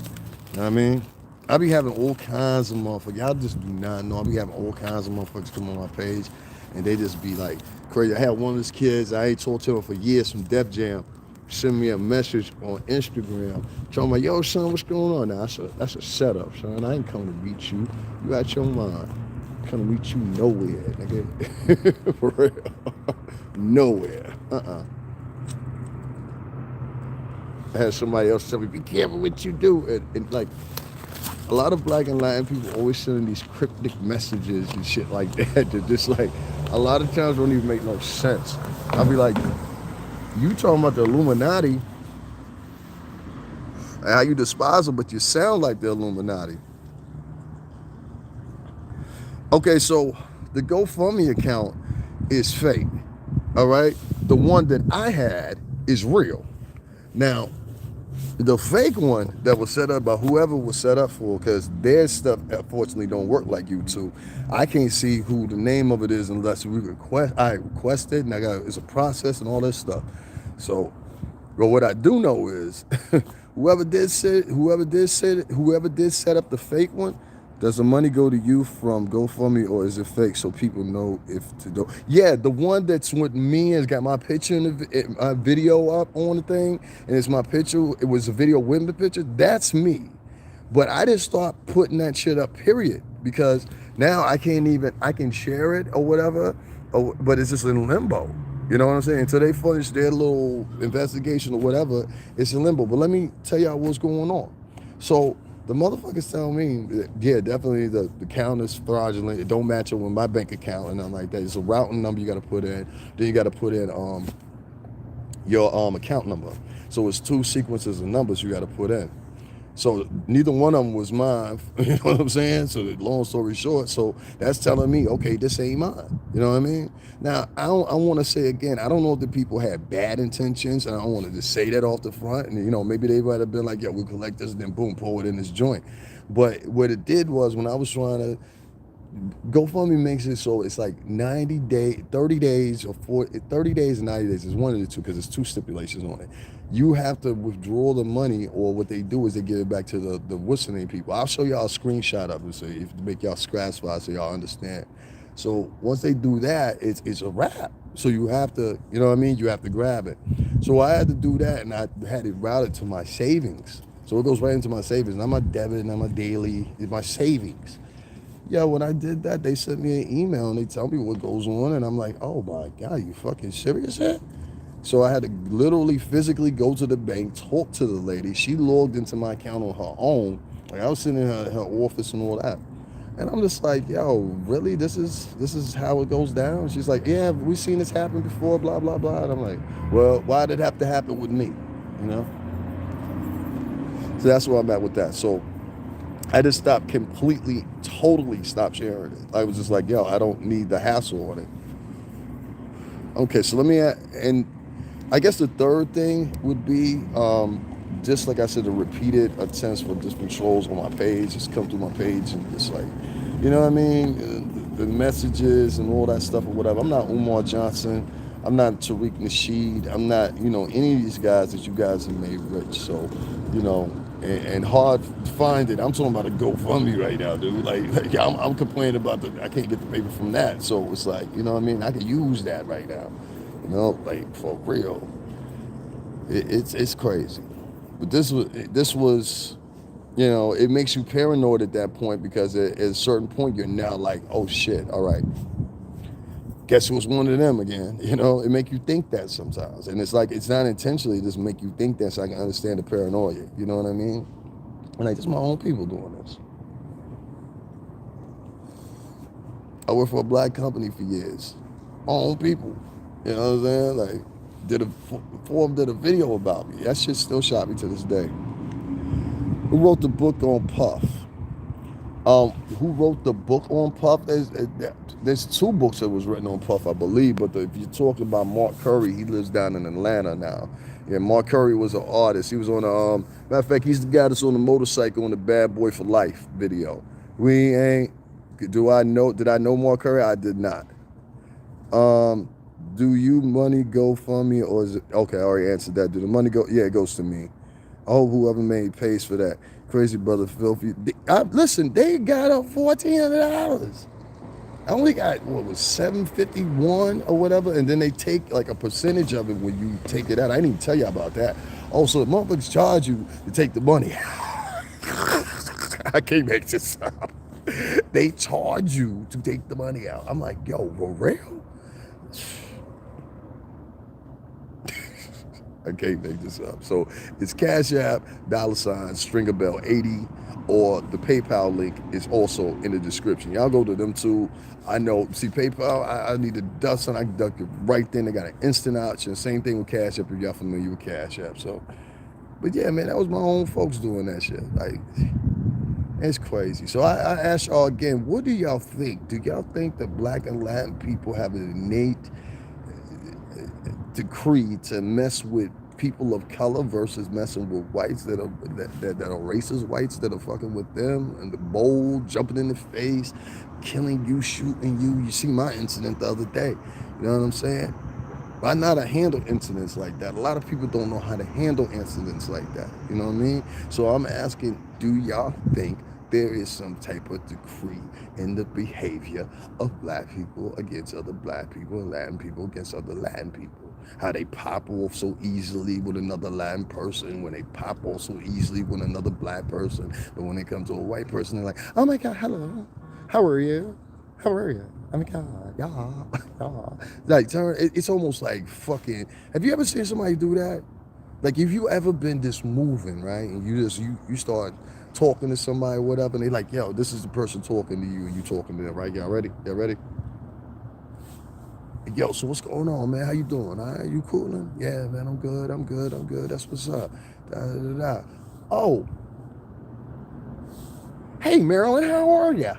know what I mean? I be having all kinds of motherfuckers. Y'all just do not know. I be having all kinds of motherfuckers come on my page. and they just be like crazy. I had one of his kids, I ain't talked to him for years, from Def Jam, send me a message on Instagram telling me, yo, son, what's going on? Now, that's a setup, son. I ain't coming to meet you. You out your mind. I'm coming to meet you nowhere, nigga. For real. Nowhere. I had somebody else tell me, be careful what you do. And like, a lot of Black and Latin people always sending these cryptic messages and shit like that just like, a lot of times don't even make no sense. I'll be like, you talking about the Illuminati and how you despise them, but you sound like the Illuminati. Okay, so the GoFundMe account is fake, all right? The one that I had is real. Now, the fake one that was set up by whoever was set up for, because their stuff unfortunately don't work like YouTube. I can't see who the name of it is unless I request it, and it's a process and all this stuff. So, but what I do know is whoever did set up the fake one, does the money go to you from GoFundMe, or is it fake so people know if to do? Yeah, the one that's with me has got my picture in my video up on the thing, and it's my picture. It was a video with the picture. That's me. But I just start putting that shit up, period, because now I can share it or whatever, but it's just in limbo. You know what I'm saying? Until they finish their little investigation or whatever, it's in limbo. But let me tell y'all what's going on. So the motherfuckers tell me, yeah, definitely the account is fraudulent. It don't match up with my bank account and nothing like that. It's a routing number you got to put in. Then you got to put in your account number. So it's 2 sequences of numbers you got to put in. So neither one of them was mine, you know what I'm saying? So long story short, so that's telling me, okay, this ain't mine, you know what I mean? Now, I want to say again, I don't know if the people had bad intentions, and I don't want to just say that off the front, and maybe they might have been like, yeah, we'll collect this, and then boom, pull it in this joint. But what it did was, when I was trying to, GoFundMe makes it so it's like 90 days, 30 days, or 30 days and 90 days. It's one of the two, because there's 2 stipulations on it. You have to withdraw the money, or what they do is they give it back to the what's the name people. I'll show y'all a screenshot of it, so to make y'all scratch so y'all understand. So once they do that, it's a wrap. So you have to, you know what I mean? You have to grab it. So I had to do that, and I had it routed to my savings. So it goes right into my savings, not my debit, not my daily, it's my savings. Yeah, when I did that, they sent me an email and they tell me what goes on, and I'm like, oh my God, you fucking serious here? So I had to literally physically go to the bank, talk to the lady. She logged into my account on her own. Like, I was sitting in her office and all that. And I'm just like, yo, really? This is how it goes down? She's like, yeah, we've seen this happen before, blah, blah, blah. And I'm like, well, why did it have to happen with me? So that's where I'm at with that. So I just stopped completely, totally stopped sharing it. I was just like, yo, I don't need the hassle on it. Okay, so let me and I guess the third thing would be, just like I said, the repeated attempts for different trolls on my page, just come through my page and just like, you know what I mean? The messages and all that stuff or whatever. I'm not Umar Johnson. I'm not Tariq Nasheed. I'm not, any of these guys that you guys have made rich. So, and hard to find it. I'm talking about a GoFundMe right now, dude. Like I'm complaining about I can't get the paper from that. So it's like, you know what I mean? I could use that right now. Like for real. It's crazy. But this was, it makes you paranoid at that point, because at a certain point you're now like, oh shit, all right. Guess who's one of them again? It make you think that sometimes. And it's like, it's not intentionally, just make you think that, so I can understand the paranoia. You know what I mean? And like, it's my own people doing this. I worked for a Black company for years. My own people. You know what I'm saying? Like, Forum did a video about me. That shit still shot me to this day. Who wrote the book on Puff? Who wrote the book on Puff? There's 2 books that was written on Puff, I believe. But if you're talking about Mark Curry, he lives down in Atlanta now. Yeah, Mark Curry was an artist. He was on matter of fact, he's the guy that's on the motorcycle in the Bad Boy for Life video. Did I know Mark Curry? I did not. Do you money go for me, or is it, okay, I already answered that. Do the money go? Yeah, it goes to me. I hope whoever pays for that. Crazy brother filthy. Listen, they got up $1,400. I only got, what was 751 or whatever, and then they take like a percentage of it when you take it out. I didn't even tell you about that. Also, the motherfuckers charge you to take the money. I can't make this up. They charge you to take the money out. I'm like, yo, for real? I can't make this up. So it's Cash App, $ Stringer Bell 80, or the PayPal link is also in the description. Y'all go to them too. I know, see PayPal, I need to dust and I deduct it right then. They got an instant option. Same thing with Cash App if y'all familiar with Cash App. So, but yeah, man, that was my own folks doing that shit. Like, it's crazy. So I ask y'all again, what do y'all think? Do y'all think that Black and Latin people have an innate decree to mess with people of color versus messing with whites that are racist whites that are fucking with them, and the bold, jumping in the face, killing you, shooting you? You see my incident the other day. You know what I'm saying? I know how to handle incidents like that. A lot of people don't know how to handle incidents like that. You know what I mean? So I'm asking, do y'all think there is some type of decree in the behavior of Black people against other Black people and Latin people against other Latin people? How they pop off so easily with another Latin person, when they pop off so easily with another Black person, but when it comes to a white person, they're like, oh my God, hello, how are you? How are you? Oh my God, yeah. Like, it's almost like fucking, have you ever seen somebody do that? Like, if you ever been this moving, right, and you start talking to somebody or whatever, and they like, yo, this is the person talking to you, and you talking to them, right? Y'all ready? Y'all ready? Yo, so what's going on, man? How you doing? All right, you coolin'? Yeah, man, I'm good. That's what's up. Da, da, da, da. Oh, hey, Marilyn, how are you?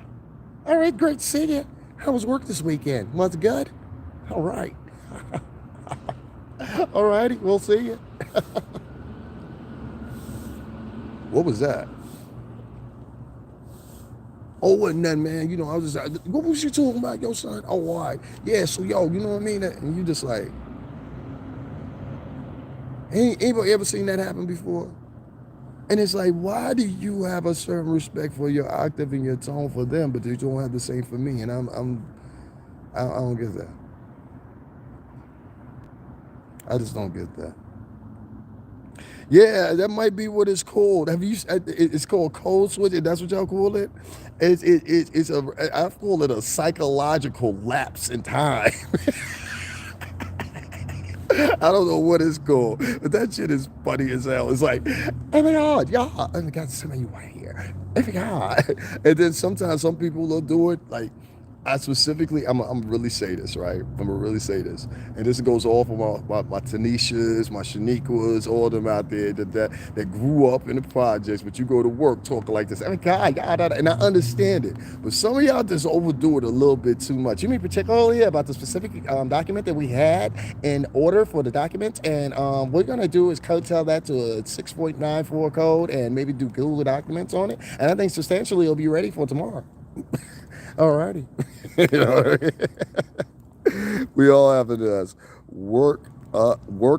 All right, great to see you. How was work this weekend? Was it good? All right. All righty, we'll see you. What was that? Oh, and then, man, you know, I was just like, what was you talking about, yo, son? Oh, all right. Yeah, so, yo, you know what I mean? And you just like, anybody ever seen that happen before? And it's like, why do you have a certain respect for your octave and your tone for them, but you don't have the same for me? And I don't get that. I just don't get that. Yeah, that might be what it's called. Have you? It's called code switching. That's what y'all call it. It's a. I call it a psychological lapse in time. I don't know what it's called, but that shit is funny as hell. It's like, oh my God, yeah, oh my God, some of you right here. Oh my God. And then sometimes some people will do it like, I specifically, I'm really say this, right? I'm gonna really say this. And this goes off of my Tanishas, my Shaniquas, all of them out there that grew up in the projects, but you go to work talking like this. I mean, God, and I understand it. But some of y'all just overdo it a little bit too much. You mean particularly about the specific document that we had in order for the document, and what we're gonna do is code tell that to a 6.94 code and maybe do Google Documents on it. And I think substantially it'll be ready for tomorrow. Alrighty. You know, we all have to do us. Work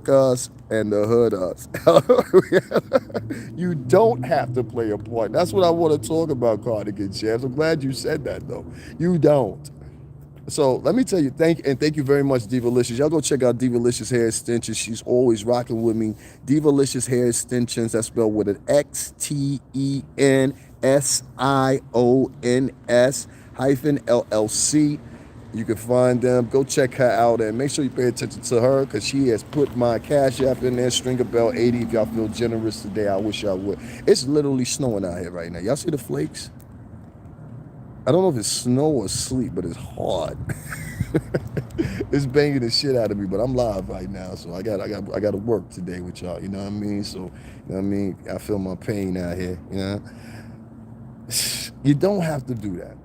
us and the hood us. You don't have to play a part. That's what I want to talk about, Cardigan Champs. I'm glad you said that, though. You don't. So let me tell you, thank you very much, Divalicious. Y'all go check out Divalicious Hair Extensions. She's always rocking with me. Divalicious Hair Extensions, that's spelled with an XTENSIONS -LLC. You can find them. Go check her out and make sure you pay attention to her, because she has put my Cash App in there, Stringer Bell 80. If y'all feel generous today, I wish y'all would. It's literally snowing out here right now. Y'all see the flakes? I don't know if it's snow or sleet, but it's hard. It's banging the shit out of me, but I'm live right now, so I got to work today with y'all. You know what I mean? So, you know what I mean? I feel my pain out here. You know, you don't have to do that.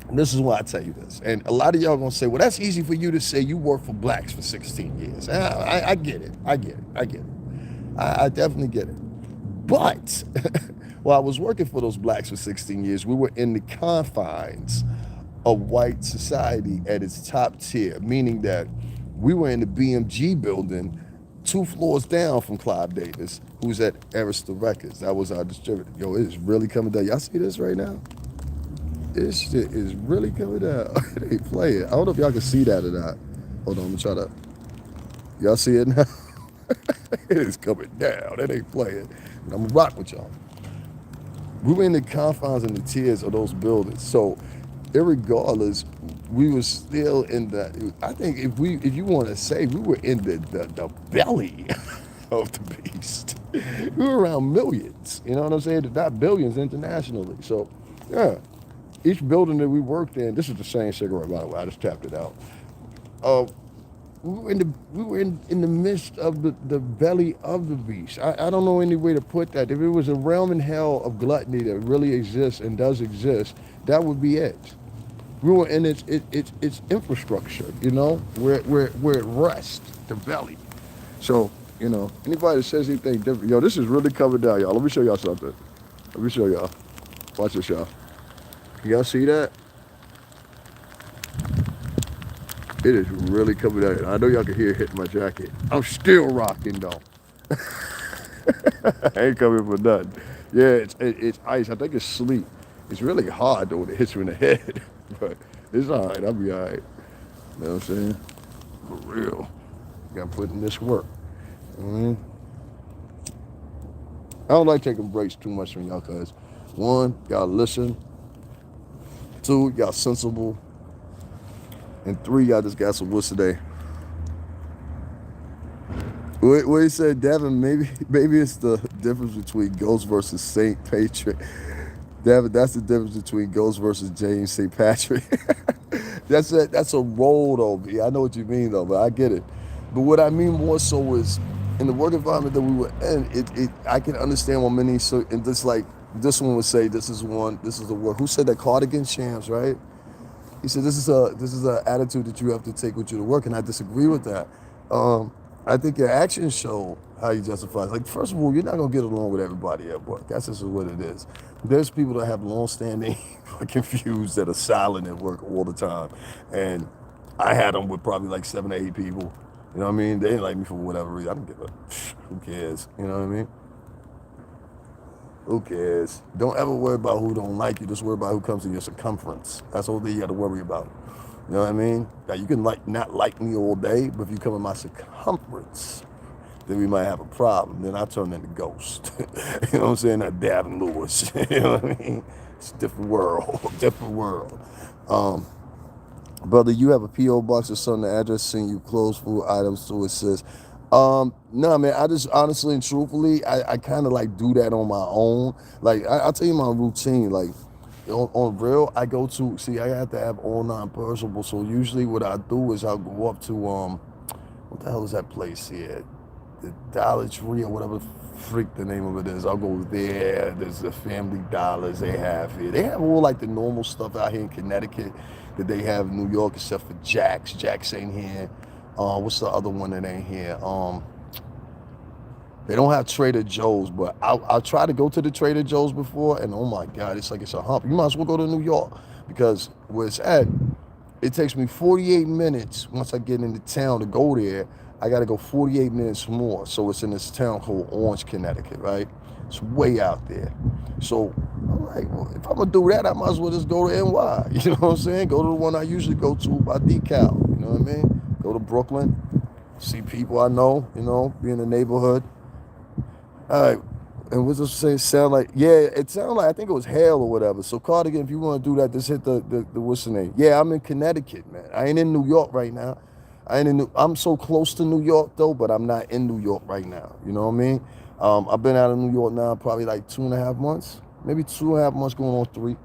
And this is why I tell you this. And a lot of y'all gonna say, well, that's easy for you to say. You work for blacks for 16 years. I get it. I definitely get it. But while I was working for those blacks for 16 years, we were in the confines of white society at its top tier, meaning that we were in the BMG building 2 floors down from Clive Davis, who's at Arista Records. That was our distributor. Yo, it is really coming down. Y'all see this right now? This shit is really coming down. It ain't playing. I don't know if y'all can see that or not. Hold on, I'm gonna try to. Y'all see it now? It is coming down. It ain't playing. And I'm gonna rock with y'all. We were in the confines and the tiers of those buildings. So, irregardless, we were still in the. I think if you want to say, we were in the belly of the beast. We were around millions. You know what I'm saying? Not billions internationally. So, yeah. Each building that we worked in, this is the same cigarette, by the way. I just tapped it out. Uh, we were in the midst of the belly of the beast. I don't know any way to put that. If it was a realm in hell of gluttony that really exists and does exist, that would be it. We were in its infrastructure, you know, where it rests, the belly. So, you know, anybody that says anything different, yo, this is really coming down, y'all. Let me show y'all something. Let me show y'all. Watch this, y'all. Y'all see that? It is really coming down. I know y'all can hear it hitting my jacket. I'm still rocking though. I ain't coming for nothing. Yeah, it's ice. I think it's sleep. It's really hard though when it hits you in the head. But it's all right. I'll be all right. You know what I'm saying? For real. Got to put in this work. I don't like taking breaks too much from y'all because one, y'all listen. Two, y'all sensible. And three, y'all just got some what's today. What he said, Devin, maybe it's the difference between Ghost versus Saint Patrick. Devin, that's the difference between Ghost versus James St. Patrick. That's a role though. Yeah, I know what you mean though, but I get it. But what I mean more so is in the work environment that we were in, I can understand what many and just like this one would say, this is the work. Who said that? Cardigan Shams, right? He said this is a attitude that you have to take with you to work, and I disagree with that. I think your actions show how you justify it. Like, first of all, you're not gonna get along with everybody at work. That's just what it is. There's people that have long-standing confused that are silent at work all the time, and I had them with probably like 7 or 8 people. You know what I mean? They didn't like me for whatever reason. I don't give a who cares. You know what I mean? Who cares? Don't ever worry about who don't like you. Just worry about who comes in your circumference. That's all that you got to worry about. You know what I mean? Now, you can not like me all day, but if you come in my circumference, then we might have a problem. Then I turn into Ghost. You know what I'm saying? That Davin Lewis. You know what I mean? It's a different world. Different world. Brother, you have a P.O. box or something, the address, send you clothes, food items to assist. No, man, I just honestly and truthfully, I kind of like do that on my own. Like, I'll tell you my routine. Like, on real, I go to, see, I have to have all non-perishable. So usually what I do is I'll go up to, what the hell is that place here? The Dollar Tree or whatever freak the name of it is. I'll go there. There's the Family Dollars they have here. They have all like the normal stuff out here in Connecticut that they have in New York, except for Jack's. Jack's ain't here. What's the other one that ain't here? They don't have Trader Joe's, but I'll try to go to the Trader Joe's before, and oh my God, it's like it's a hump. You might as well go to New York because where it's at, it takes me 48 minutes once I get into town to go there. I got to go 48 minutes more. So it's in this town called Orange, Connecticut, right? It's way out there. So I'm like, well, if I'm going to do that, I might as well just go to NY. You know what I'm saying? Go to the one I usually go to by DeKalb. You know what I mean? Go to Brooklyn, see people I know, you know, be in the neighborhood. All right. And what's this say? Sound like, yeah, it sounded like, I think it was hail or whatever. So Cardigan, if you want to do that, just hit the what's the name? Yeah, I'm in Connecticut, man. I ain't in New York right now. I'm so close to New York though, but I'm not in New York right now. You know what I mean? I've been out of New York now probably like 2.5 months, maybe 2.5 months going on 3.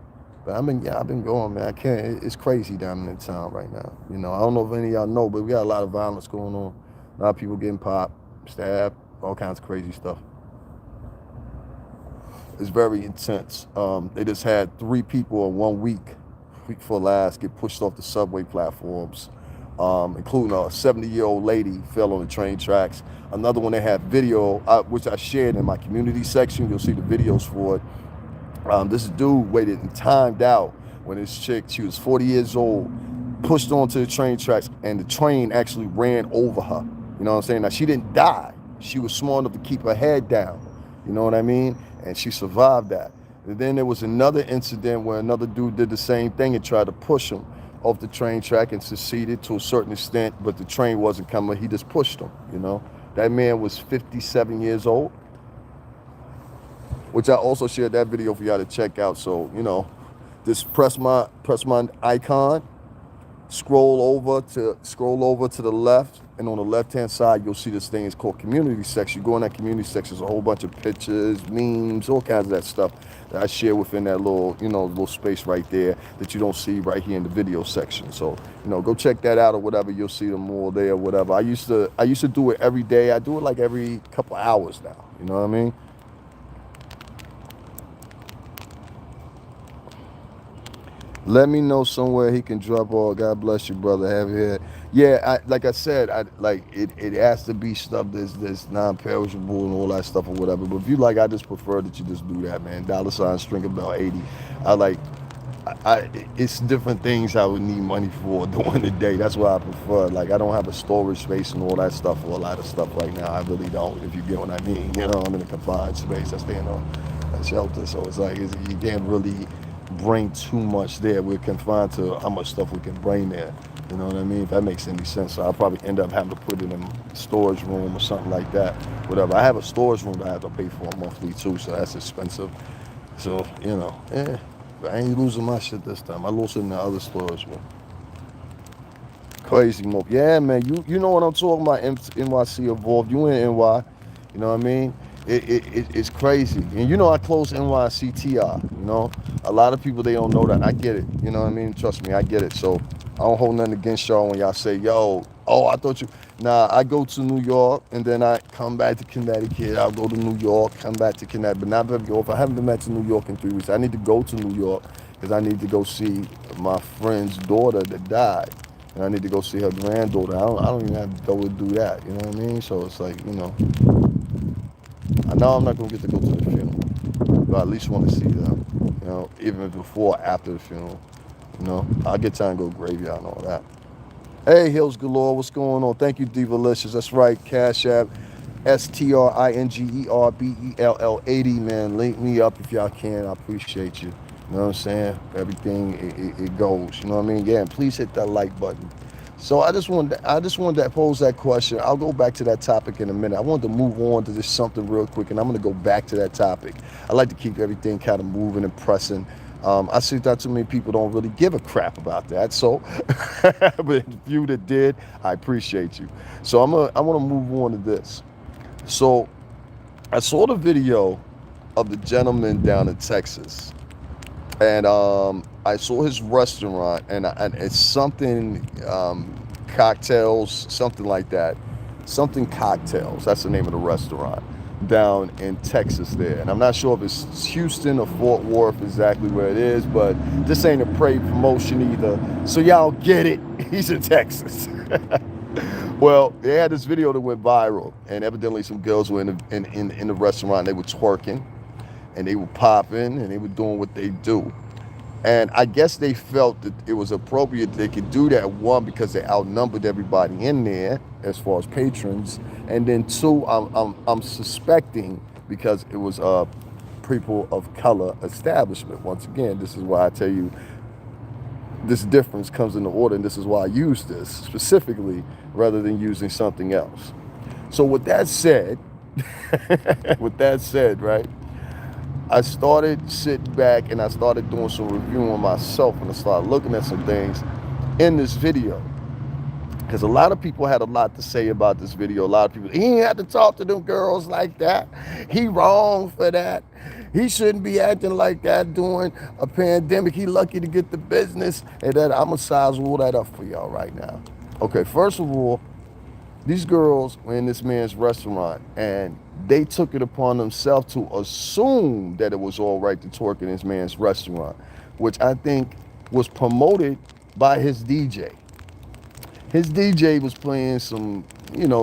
But I've been going, man. I can't. It's crazy down in the town right now. You know, I don't know if any of y'all know, but we got a lot of violence going on. A lot of people getting popped, stabbed, all kinds of crazy stuff. It's very intense. They just had 3 people in 1 week before last, get pushed off the subway platforms, including a 70-year-old lady fell on the train tracks. Another one they had video, which I shared in my community section. You'll see the videos for it. This dude waited and timed out when this chick, she was 40 years old, pushed onto the train tracks, and the train actually ran over her. You know what I'm saying? Now, she didn't die. She was smart enough to keep her head down. You know what I mean? And she survived that. And then there was another incident where another dude did the same thing and tried to push him off the train track and succeeded to a certain extent, but the train wasn't coming. He just pushed him, you know. That man was 57 years old, which I also shared that video for y'all to check out. So, you know, just press my icon, scroll over to the left, and on the left-hand side, you'll see this thing is called community section. You go in that community section, there's a whole bunch of pictures, memes, all kinds of that stuff that I share within that little, you know, little space right there that you don't see right here in the video section. So, you know, go check that out or whatever. You'll see them all there or whatever. I used to do it every day. I do it like every couple hours now. You know what I mean? Let me know somewhere he can drop all. God bless you, brother. Have here. Yeah, like I said, it has to be stuff that's non-perishable and all that stuff or whatever. But if you like, I just prefer that you just do that, man. $ string bell 80. It's different things I would need money for during the day. That's why I prefer. Like, I don't have a storage space and all that stuff for a lot of stuff right now. I really don't, if you get what I mean. You know, I'm in a confined space. I stay in a shelter, so it's like you can't really bring too much there. We're confined to how much stuff we can bring there. You know what I mean? If that makes any sense. So I'll probably end up having to put it in a storage room or something like that. Whatever. I have a storage room that I have to pay for monthly too, so that's expensive. So, you know, but I ain't losing my shit this time. I lost it in the other storage room. Crazy move. Yeah, man. You know what I'm talking about? NYC Evolved. You in NY. You know what I mean? It's crazy. And you know I closed NYCTR, you know? A lot of people, they don't know that. I get it. You know what I mean? Trust me, I get it. So I don't hold nothing against y'all when y'all say, yo, I thought you... Nah, I go to New York, and then I come back to Connecticut. I'll go to New York, come back to Connecticut, but not very often. I haven't been back to New York in 3 weeks. I need to go to New York because I need to go see my friend's daughter that died. And I need to go see her granddaughter. I don't even have to go and do that. You know what I mean? So it's like, you know... I know I'm not going to get to go to the funeral, but I at least want to see them, you know, even before or after the funeral, you know. I'll get time to go graveyard and all that. Hey, Hills Galore, what's going on? Thank you, Divalicious. That's right, Cash App, STRINGERBELL 80, man. Link me up if y'all can. I appreciate you. You know what I'm saying? Everything, it goes, you know what I mean? Yeah, and please hit that like button. So I just wanted to pose that question. I'll go back to that topic in a minute. I wanted to move on to this something real quick, and I'm going to go back to that topic. I like to keep everything kind of moving and pressing. I see that too many people don't really give a crap about that. So, but the few that did, I appreciate you. So I want to move on to this. So I saw the video of the gentleman down in Texas. And I saw his restaurant, and it's something cocktails, something like that. Something Cocktails, that's the name of the restaurant down in Texas there. And I'm not sure if it's Houston or Fort Worth exactly where it is, but this ain't a paid promotion either. So y'all get it. He's in Texas. Well, they had this video that went viral, and evidently some girls were in the restaurant. They were twerking. And they were popping, and they were doing what they do. And I guess they felt that it was appropriate they could do that, one, because they outnumbered everybody in there as far as patrons, and then two, I'm suspecting because it was a people of color establishment. Once again, this is why I tell you this difference comes into order, and this is why I use this specifically rather than using something else. So with that said, right? I started sitting back and I started doing some reviewing myself, and I started looking at some things in this video. Because a lot of people had a lot to say about this video. A lot of people, he ain't have to talk to them girls like that. He wrong for that. He shouldn't be acting like that during a pandemic. He lucky to get the business. And that I'm going to size all that up for y'all right now. Okay, first of all, these girls were in this man's restaurant, and they took it upon themselves to assume that it was all right to twerk in this man's restaurant, which I think was promoted by his DJ. His DJ was playing some,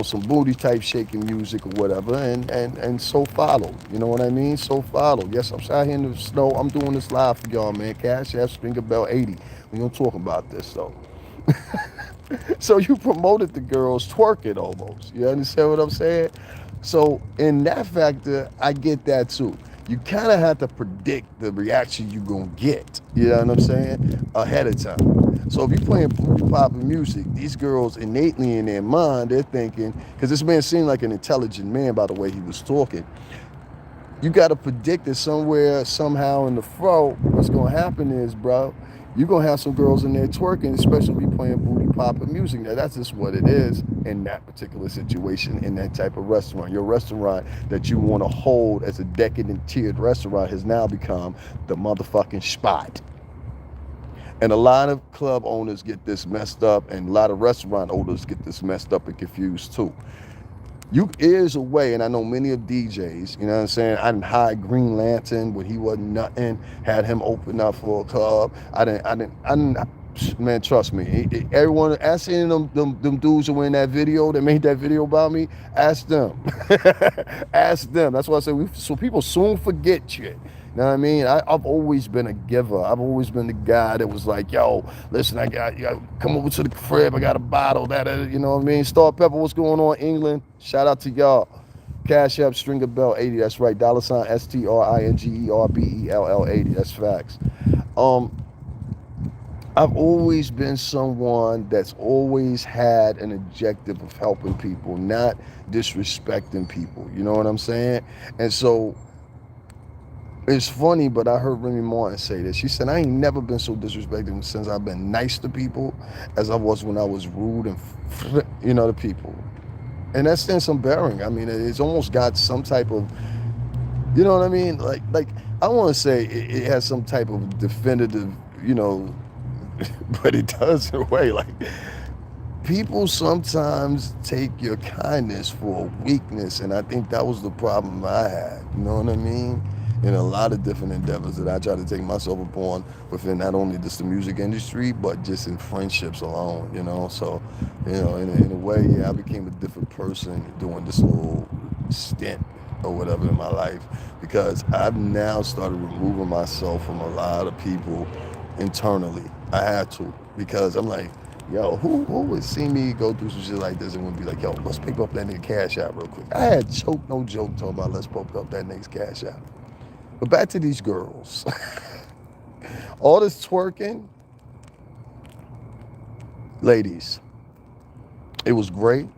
some booty type shaking music or whatever, and so followed. You know what I mean? So followed. Yes, I'm out here in the snow. I'm doing this live for y'all, man. Cash App, Stringer Bell 80. We gonna talk about this though. So you promoted the girls twerking almost. You understand what I'm saying? So in that factor, I get that too. you kind of have to predict the reaction you're going to get. You know what I'm saying? Ahead of time. So if you're playing booty popping music, these girls innately in their mind, they're thinking, because this man seemed like an intelligent man by the way he was talking. You got to predict that somewhere, somehow in the throat, what's going to happen is, bro, you're going to have some girls in there twerking, especially if you're playing booty popping music. Now, that's just what it is in that particular situation, in that type of restaurant. Your restaurant that you want to hold as a decadent tiered restaurant has now become the motherfucking spot. And a lot of club owners get this messed up, and a lot of restaurant owners get this messed up and confused too. You is a way, and I know many of DJs, you know what I'm saying? I didn't hide Green Lantern when he wasn't nothing, had him open up for a club. I didn't, man, trust me. Everyone, ask any of them dudes who were in that video, that made that video about me, ask them. Ask them. That's why I say, so people soon forget shit. You know what I mean? I've always been a giver. I've always been the guy that was like, yo, listen, I got come over to the crib. I got a bottle. That, you know what I mean? Star Pepper, what's going on, England? Shout out to y'all. Cash App, Stringer Bell 80. That's right. $ STRINGERBELL 80. That's facts. I've always been someone that's always had an objective of helping people, not disrespecting people. You know what I'm saying? And so it's funny, but I heard Remy Martin say this. She said, I ain't never been so disrespected since I've been nice to people as I was when I was rude and, to people. And that stands some bearing. I mean, it's almost got some type of, you know what I mean? Like I want to say it has some type of definitive, but it does in a way. Like, people sometimes take your kindness for a weakness, and I think that was the problem I had. You know what I mean? In a lot of different endeavors that I try to take myself upon within not only just the music industry, but just in friendships alone, So, in a way, yeah, I became a different person doing this little stint or whatever in my life, because I've now started removing myself from a lot of people internally. I had to, because I'm like, yo, who would see me go through some shit like this and would be like, yo, let's pick up that nigga Cash App real quick. I had no joke talking about let's pick up that nigga's Cash App. But back to these girls. All this twerking, ladies, it was great,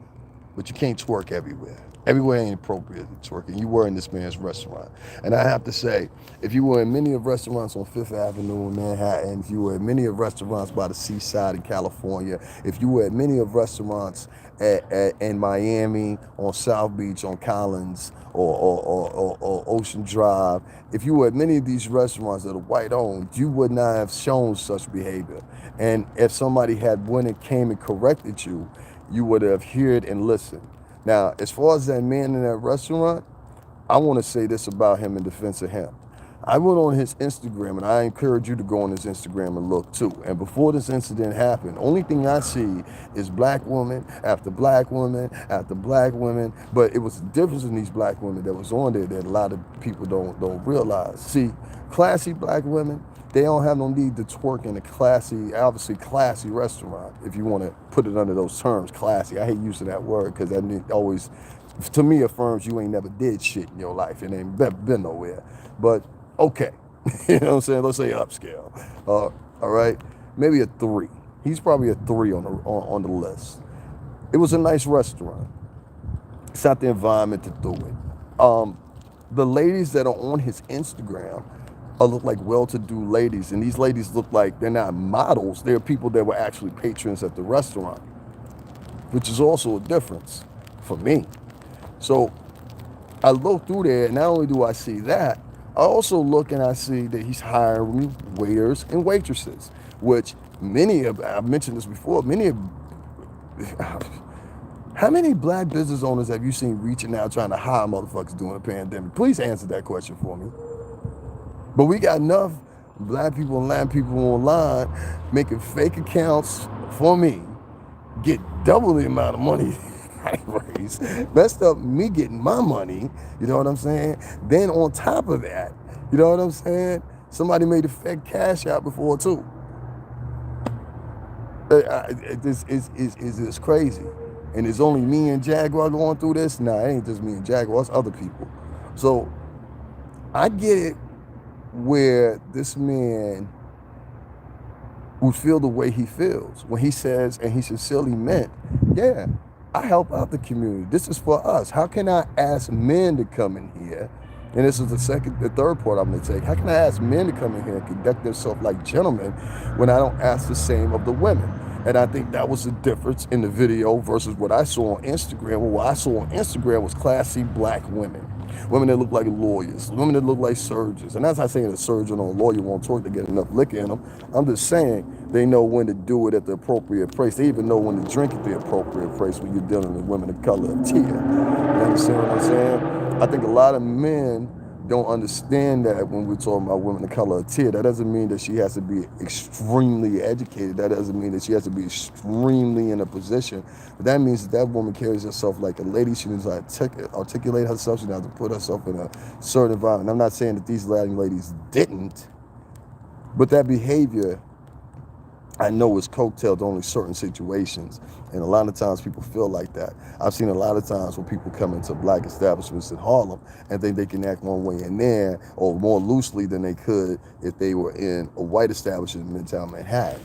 but you can't twerk everywhere. Everywhere ain't appropriate to twerking. You were in this man's restaurant. And I have to say, if you were in many of restaurants on Fifth Avenue in Manhattan, if you were at many of restaurants by the seaside in California, if you were at many of restaurants in Miami, on South Beach, on Collins, or Ocean Drive, if you were at many of these restaurants that are white-owned, you would not have shown such behavior. And if somebody had went and came and corrected you, you would have heard and listened. Now, as far as that man in that restaurant, I want to say this about him in defense of him. I went on his Instagram, and I encourage you to go on his Instagram and look too. And before this incident happened, only thing I see is black woman after black woman after black women. But it was the difference in these black women that was on there that a lot of people don't realize. See, classy black women, they don't have no need to twerk in a obviously classy restaurant, if you want to put it under those terms, classy. I hate using that word because that always, to me, affirms you ain't never did shit in your life and ain't been nowhere. But okay, you know what I'm saying? Let's say upscale. All right, maybe a 3. He's probably a 3 on the list. It was a nice restaurant. It's not the environment to do it. The ladies that are on his Instagram look like well-to-do ladies, and these ladies look like they're not models. They're people that were actually patrons at the restaurant, which is also a difference for me. So I look through there, and not only do I see that, I also look and I see that he's hiring waiters and waitresses, which I've mentioned this before, how many black business owners have you seen reaching out trying to hire motherfuckers during the pandemic? Please answer that question for me. But we got enough black people and Latin people online making fake accounts for me, get double the amount of money I raised, messed up me getting my money, you know what I'm saying? Then on top of that, you know what I'm saying? Somebody made a fake Cash App before too. It's crazy. And it's only me and Jaguar going through this? Nah, it ain't just me and Jaguar, it's other people. So I get it where this man would feel the way he feels when he says, and he sincerely meant, yeah, I help out the community. This is for us. How can I ask men to come in here? And this is the third part I'm going to take. How can I ask men to come in here and conduct themselves like gentlemen when I don't ask the same of the women? And I think that was the difference in the video versus what I saw on Instagram. Well, what I saw on Instagram was classy black women. Women that look like lawyers, women that look like surgeons. And that's not saying a surgeon or a lawyer won't talk to get enough liquor in them. I'm just saying they know when to do it at the appropriate price. They even know when to drink at the appropriate price when you're dealing with women of color and tier. You understand what I'm saying? I think a lot of men don't understand that when we're talking about women of color or tier. That doesn't mean that she has to be extremely educated. That doesn't mean that she has to be extremely in a position. But that means that woman carries herself like a lady. She knows how to articulate herself. She knows how to put herself in a certain environment. I'm not saying that these Latin ladies didn't, but that behavior, I know, is coattailed to only certain situations. And a lot of times people feel like that. I've seen a lot of times when people come into black establishments in Harlem and think they can act one way in there or more loosely than they could if they were in a white establishment in Midtown Manhattan.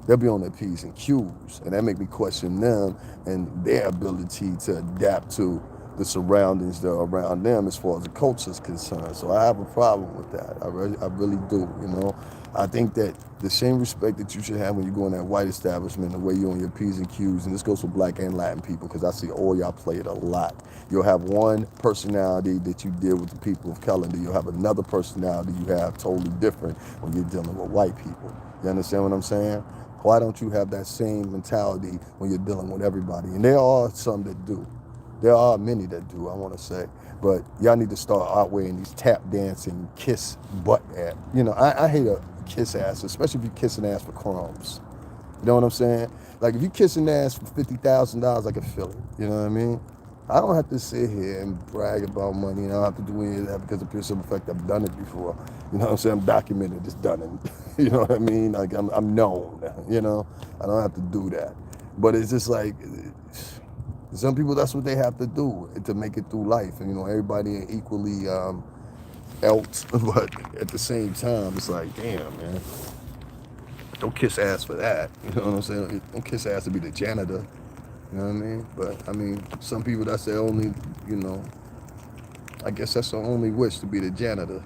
They'll be on their P's and Q's, and that make me question them and their ability to adapt to the surroundings that are around them as far as the culture is concerned. So I have a problem with that. I really do, you know. I think that the same respect that you should have when you go in that white establishment, the way you're on your P's and Q's, and this goes for black and Latin people, because I see all y'all play it a lot. You'll have one personality that you deal with the people of color, and then you'll have another personality you have totally different when you're dealing with white people. You understand what I'm saying? Why don't you have that same mentality when you're dealing with everybody? And there are some that do. There are many that do, I want to say. But y'all need to start outweighing these tap dancing, kiss butt ass. You know, I hate a kiss ass, especially if you're kissing ass for crumbs. You know what I'm saying? Like, if you're kissing ass for $50,000, I can feel it. You know what I mean? I don't have to sit here and brag about money, and I don't have to do any of that because of pure simple fact I've done it before. You know what I'm saying? I'm documented, it's done it. You know what I mean? Like, I'm known, you know? I don't have to do that. But it's just like, some people, that's what they have to do to make it through life. And, you know, everybody ain't equally else, but at the same time, it's like, damn, man. Don't kiss ass for that. You know what I'm saying? Don't kiss ass to be the janitor. You know what I mean? But, I mean, some people, that's their only, you know, I guess that's their only wish, to be the janitor.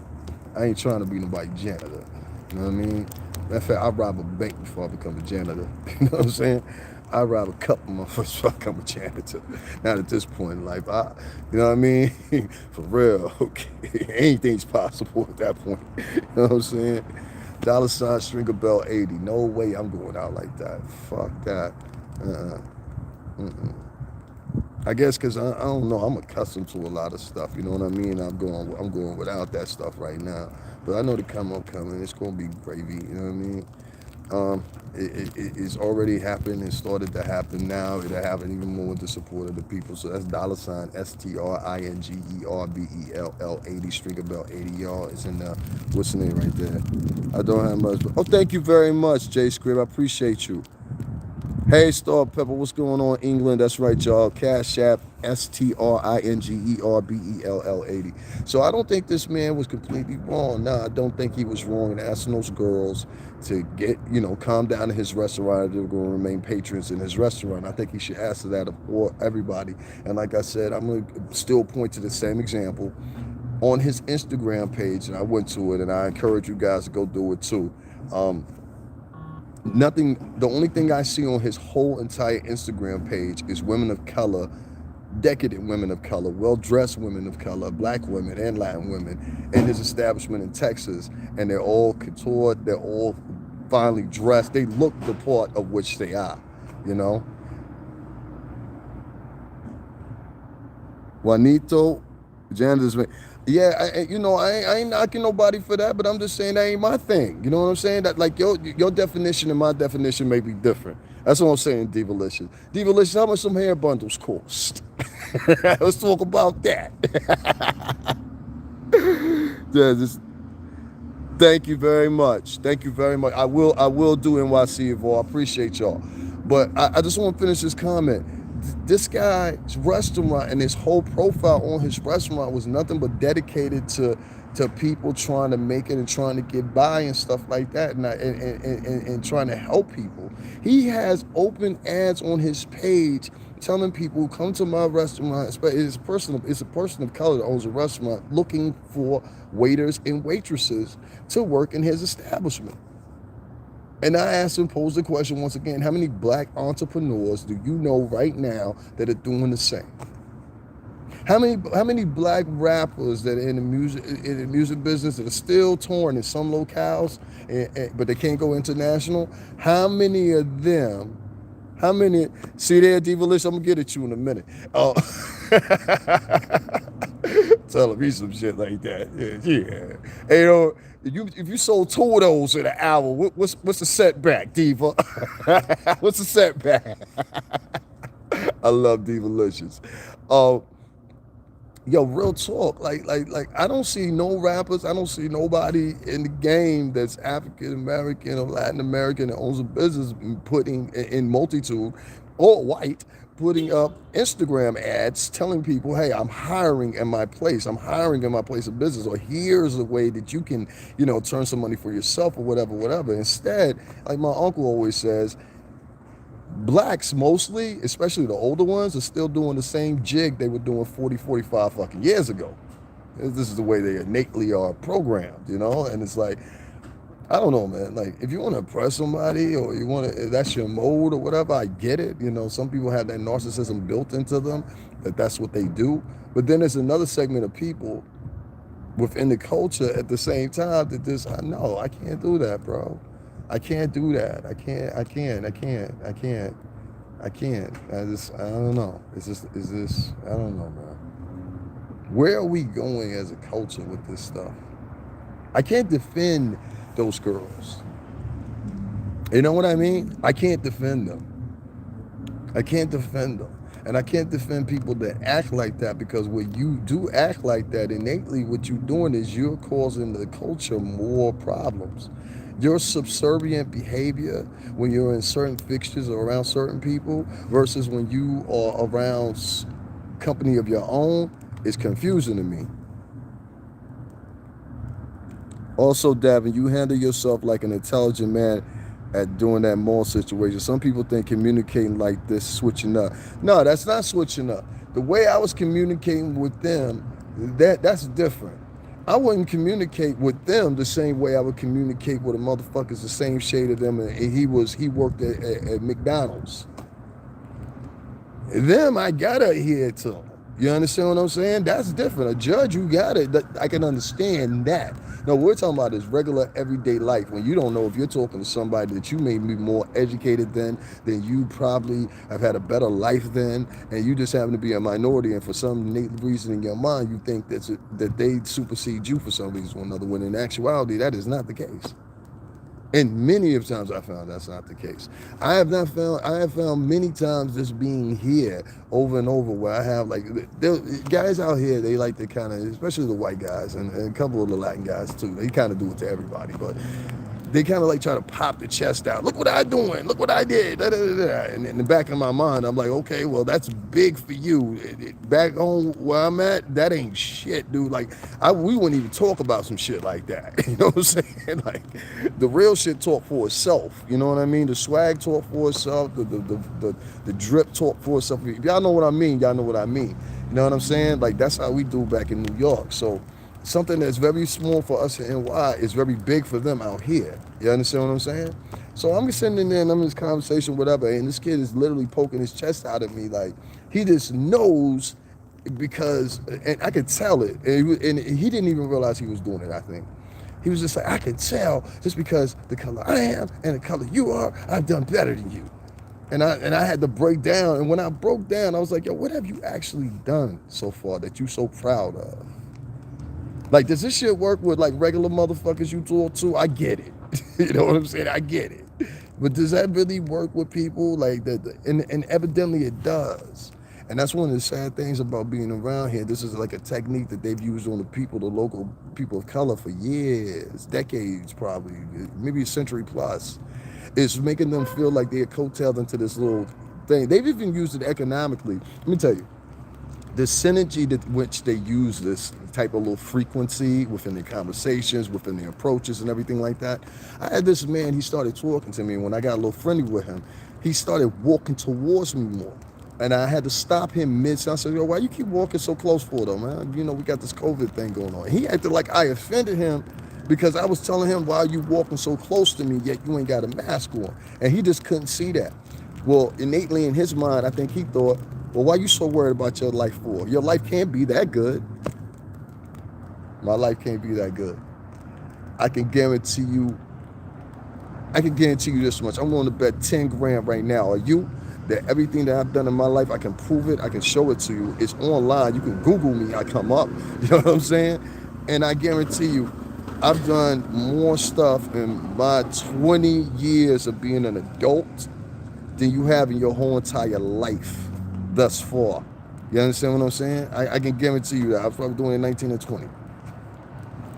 I ain't trying to be nobody's janitor. You know what I mean? Matter of fact, I'd rob a bank before I become a janitor. You know what I'm saying? I'd rob a couple months before I become a janitor. Not at this point in life. You know what I mean? For real, okay. Anything's possible at that point. You know what I'm saying? $ stringer bell 80. No way I'm going out like that. Fuck that. I guess because I don't know, I'm accustomed to a lot of stuff, you know what I mean? I'm going without that stuff right now. But I know the come up coming, it's gonna be gravy, you know what I mean? It's already happened and started to happen now. It'll happen even more with the support of the people. So that's $ STRINGERBELL 80, stringer bell 80, y'all. It's in what's the name right there? I don't have much, but oh, thank you very much, J Scrib. I appreciate you. Hey, Star Pepper, what's going on, England? That's right, y'all. Cash App, STRINGERBELL 80. So I don't think this man was completely wrong. Nah, I don't think he was wrong in asking those girls to get, you know, calm down in his restaurant. They're going to remain patrons in his restaurant. I think he should ask that of everybody. And like I said, I'm going to still point to the same example on his Instagram page, and I went to it, and I encourage you guys to go do it too. The only thing I see on his whole entire Instagram page is women of color, decadent women of color, well-dressed women of color, black women and Latin women in his establishment in Texas, and they're all contoured, they're all finely dressed, they look the part of which they are, you know. Juanito, janitor's man. Yeah, I ain't knocking nobody for that, but I'm just saying that ain't my thing. You know what I'm saying? That, like, your definition and my definition may be different. That's what I'm saying, Divalicious. Divalicious, how much some hair bundles cost? Let's talk about that. Yeah, thank you very much. Thank you very much. I will do NYC Evolve. I appreciate y'all. But I just want to finish this comment. this guy's restaurant and his whole profile on his restaurant was nothing but dedicated to people trying to make it and trying to get by and stuff like that, and trying to help people. He has open ads on his page telling people, come to my restaurant. It's a person of color that owns a restaurant looking for waiters and waitresses to work in his establishment. And I asked him, pose the question once again, how many black entrepreneurs do you know right now that are doing the same? How many black rappers that are in the music business that are still touring in some locales, but they can't go international? How many of them? See there, Diva-lish, I'm gonna get at you in a minute. Oh, telling me some shit like that. Yeah. Hey, if you sold 2 of those in an hour, what's the setback, Diva? What's the setback? I love Diva-licious. Yo, real talk. Like, I don't see no rappers. I don't see nobody in the game that's African American or Latin American that owns a business putting in multitude or white, putting up Instagram ads telling people, hey, I'm hiring in my place. I'm hiring in my place of business. Or here's a way that you can, turn some money for yourself or whatever. Instead, like my uncle always says, blacks mostly, especially the older ones, are still doing the same jig they were doing 40, 45 fucking years ago. This is the way they innately are programmed, and it's like, I don't know, man. Like, if you want to impress somebody or you want to, that's your mode or whatever, I get it. Some people have that narcissism built into them, that's what they do. But then there's another segment of people within the culture at the same time that no, I can't do that, bro. I can't do that. I can't. I don't know. I don't know, man. Where are we going as a culture with this stuff? I can't defend those girls. You know what I mean? I can't defend them. And I can't defend people that act like that, because when you do act like that, innately what you're doing is you're causing the culture more problems. Your subservient behavior when you're in certain fixtures or around certain people versus when you are around company of your own is confusing to me. Also, Davin, you handle yourself like an intelligent man at doing that mall situation. Some people think communicating like this switching up. No, that's not switching up. The way I was communicating with them, that's different. I wouldn't communicate with them the same way I would communicate with a motherfuckers the same shade of them, and he worked at McDonald's. Them, I gotta adhere to them. You understand what I'm saying? That's different. A judge, you got it. I can understand that. No, we're talking about is regular everyday life, when you don't know if you're talking to somebody that you may be more educated than you probably have had a better life than, and you just happen to be a minority, and for some innate reason in your mind you think that they supersede you for some reason or another, when in actuality that is not the case. And many of times I found that's not the case. I have found many times this being here over and over, where I have guys out here, they like to kind of, especially the white guys and a couple of the Latin guys too, they kind of do it to everybody, but they kind of like try to pop the chest out. Look what I doing. Look what I did. Da, da, da, da. And in the back of my mind, I'm like, okay, well, that's big for you. Back home where I'm at, that ain't shit, dude. Like, we wouldn't even talk about some shit like that. You know what I'm saying? Like, the real shit talk for itself. You know what I mean? The swag talk for itself. The drip talk for itself. If y'all know what I mean, y'all know what I mean. You know what I'm saying? Like, that's how we do back in New York. So something that's very small for us in NY is very big for them out here. You understand what I'm saying? So I'm sitting in there and I'm in this conversation, whatever, and this kid is literally poking his chest out at me like he just knows, because, and I could tell it, and he didn't even realize he was doing it, I think. He was just like, I can tell just because the color I am and the color you are, I've done better than you. And I had to break down, and when I broke down, I was like, yo, what have you actually done so far that you're so proud of? Like, does this shit work with like regular motherfuckers you talk to? I get it. You know what I'm saying? I get it. But does that really work with people? Like that? And evidently it does. And that's one of the sad things about being around here. This is like a technique that they've used on the local people of color for years, decades probably, maybe a century plus. It's making them feel like they're coattailed into this little thing. They've even used it economically. Let me tell you, the synergy that which they use this type of little frequency within their conversations, within their approaches and everything like that. I had this man, he started talking to me, and when I got a little friendly with him, he started walking towards me more. And I had to stop him mid. I said, yo, why you keep walking so close for though, man? You know, we got this COVID thing going on. He acted like I offended him because I was telling him, why are you walking so close to me, yet you ain't got a mask on? And he just couldn't see that. Well, innately in his mind, I think he thought, well, why are you so worried about your life for? Your life can't be that good. My life can't be that good. I can guarantee you this much. I'm willing to bet 10 grand right now. Are you? That everything that I've done in my life, I can prove it, I can show it to you. It's online. You can Google me, I come up. You know what I'm saying? And I guarantee you, I've done more stuff in my 20 years of being an adult than you have in your whole entire life thus far. You understand what I'm saying? I can guarantee you that. I was probably doing it 19 and 20.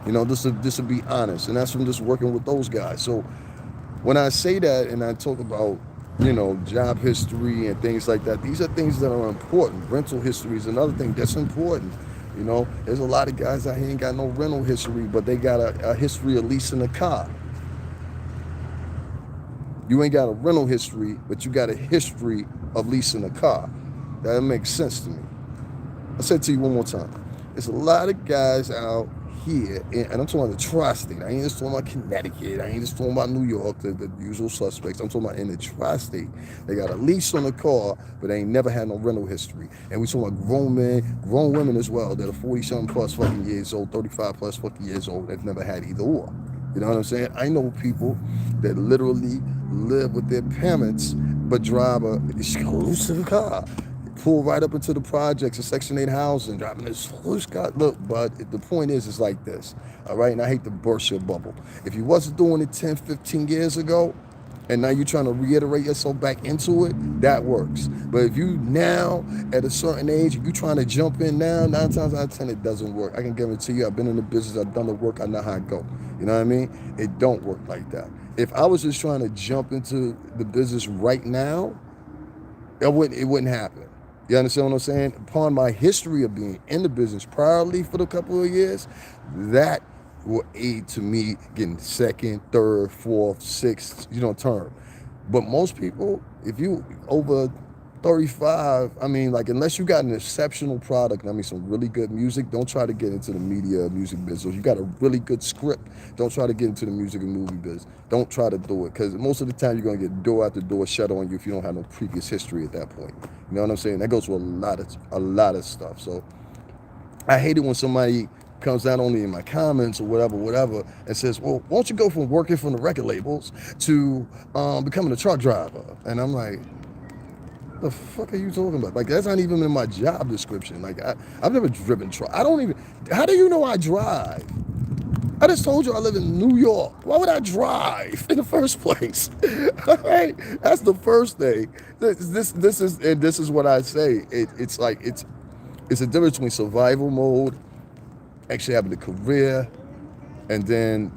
You know, this will be honest. And that's from just working with those guys. So when I say that and I talk about, you know, job history and things like that, these are things that are important. Rental history is another thing that's important. You know, there's a lot of guys out here ain't got no rental history, but they got a history of leasing a car. You ain't got a rental history, but you got a history of leasing a car. That makes sense to me. I'll say it to you one more time. There's a lot of guys out here, and I'm talking about the tri-state. I ain't just talking about Connecticut. I ain't just talking about New York, the usual suspects. I'm talking about in the tri-state. They got a lease on a car, but they ain't never had no rental history. And we talking about grown men, grown women as well, that are 40-something plus fucking years old, 35 plus fucking years old. They've never had either or. You know what I'm saying? I know people that literally live with their parents, but drive a exclusive car. Pull right up into the projects of Section 8 housing, driving this exclusive car. Look, but the point is, it's like this, all right? And I hate to burst your bubble. If you wasn't doing it 10, 15 years ago, and now you're trying to reiterate yourself back into it, that works. But if you now, at a certain age, if you're trying to jump in now, 9 times out of 10, it doesn't work. I can guarantee you, I've been in the business, I've done the work, I know how it go. You know what I mean? It don't work like that. If I was just trying to jump into the business right now, it wouldn't happen. You understand what I'm saying? Upon my history of being in the business priorly for the couple of years, that will aid to me getting second, third, fourth, sixth, term. But most people, if you over 35, I mean, like, unless you got an exceptional product, I mean, some really good music, don't try to get into the media music business. You got a really good script, don't try to get into the music and movie business. Don't try to do it, because most of the time you're going to get door after door shut on you if you don't have no previous history at that point. You know what I'm saying? That goes with a lot of stuff. So I hate it when somebody comes not only in my comments or whatever, and says, well, won't you go from working from the record labels to becoming a truck driver? And I'm like, the fuck are you talking about? Like, that's not even in my job description. Like, I've never driven truck. How do you know I drive? I just told you I live in New York. Why would I drive in the first place? All right, that's the first thing. This is what I say. It's a difference between survival mode, actually having a career, and then,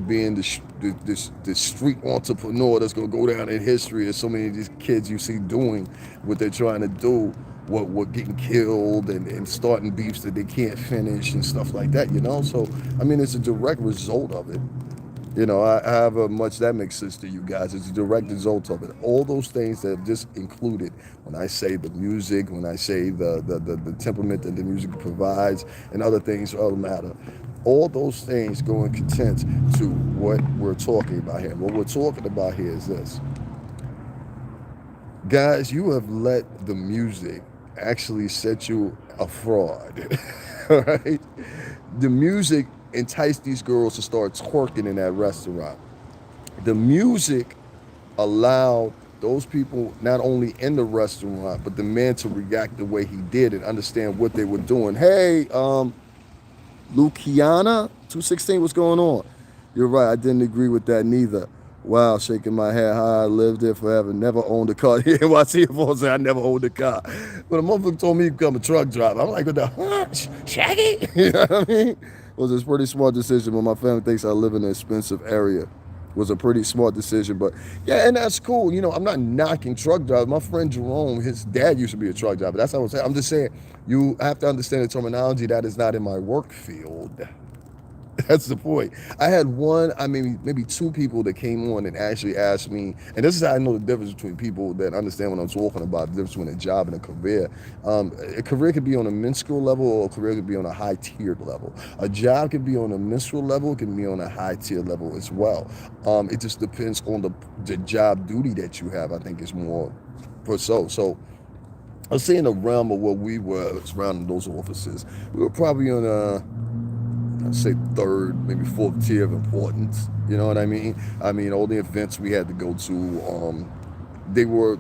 being the street entrepreneur that's going to go down in history as so many of these kids you see doing what they're trying to do, what getting killed and starting beefs that they can't finish and stuff like that, So, I mean, it's a direct result of it. However much that makes sense to you guys, it's a direct result of it. All those things that I've just included, when I say the music, when I say the temperament that the music provides, and other things, other matter, all those things go in content to what we're talking about here. What we're talking about here is this. Guys, you have let the music actually set you a fraud. All right? The music enticed these girls to start twerking in that restaurant. The music allowed those people not only in the restaurant, but the man to react the way he did and understand what they were doing. Hey, Luciana, 216, what's going on? You're right, I didn't agree with that neither. Wow, shaking my head, I lived there forever, never owned a car. Yeah, well, I see if I say I never owned a car. But a motherfucker told me to become a truck driver. I'm like, what the, Shaggy? You know what I mean? It was a pretty smart decision, but my family thinks I live in an expensive area. was a pretty smart decision. But yeah, and that's cool. You know, I'm not knocking truck drivers. My friend Jerome, his dad used to be a truck driver. That's what I'm saying. I'm just saying you have to understand the terminology that is not in my work field. That's the point. I had one, I mean, maybe two people that came on and actually asked me, and this is how I know the difference between people that understand what I'm talking about, the difference between a job and a career. A career could be on a minuscule level, or a career could be on a high-tiered level. A job could be on a minuscule level, it can be on a high-tier level as well. It just depends on the job duty that you have, I think is more for so. So I was saying the realm of what we were surrounding those offices. We were probably on I'd say third, maybe fourth tier of importance. You know what I mean? I mean, all the events we had to go to, they were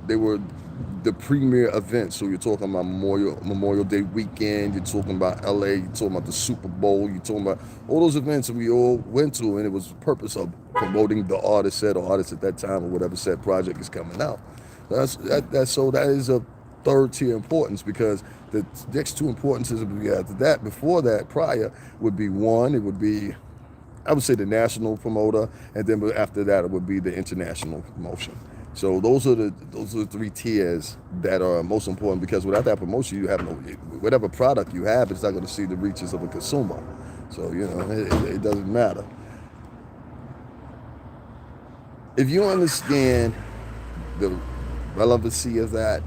the premier events. So you're talking about Memorial Day weekend. You're talking about LA. You're talking about the Super Bowl. You're talking about all those events that we all went to, and it was the purpose of promoting the artist, said or artist at that time, or whatever said project is coming out. So that is a third tier importance, because the next two importances would be after that. Before that, prior would be one. It would be, I would say, the national promoter, and then after that, it would be the international promotion. So those are the three tiers that are most important, because without that promotion, you have no, whatever product you have, it's not going to see the reaches of a consumer. So you know, it doesn't matter. If you understand the relevancy of that,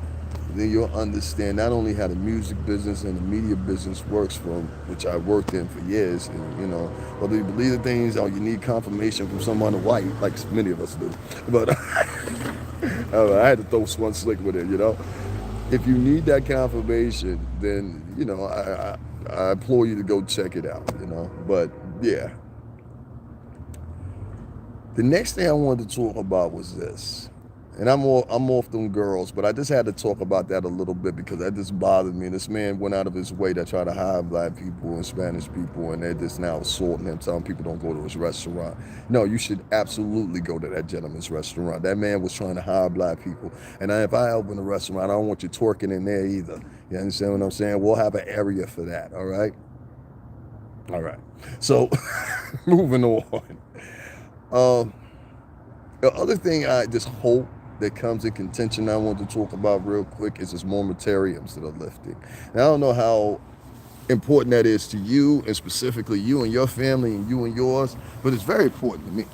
then you'll understand not only how the music business and the media business works, from which I worked in for years, and you know, whether you believe the things or you need confirmation from someone white, like many of us do. But I had to throw one slick with it, you know. If you need that confirmation, then you know, I implore you to go check it out, you know. But yeah. The next thing I wanted to talk about was this. And I'm off them girls, but I just had to talk about that a little bit, because that just bothered me. This man went out of his way to try to hide black people and Spanish people, and they're just now assaulting him, telling people don't go to his restaurant. No, you should absolutely go to that gentleman's restaurant. That man was trying to hide black people. And if I open a restaurant, I don't want you twerking in there either. You understand what I'm saying? We'll have an area for that, all right? All right. So, moving on. The other thing I just hope that comes in contention I want to talk about real quick is this moratoriums that are lifting. And I don't know how important that is to you, and specifically you and your family and you and yours, but it's very important to me.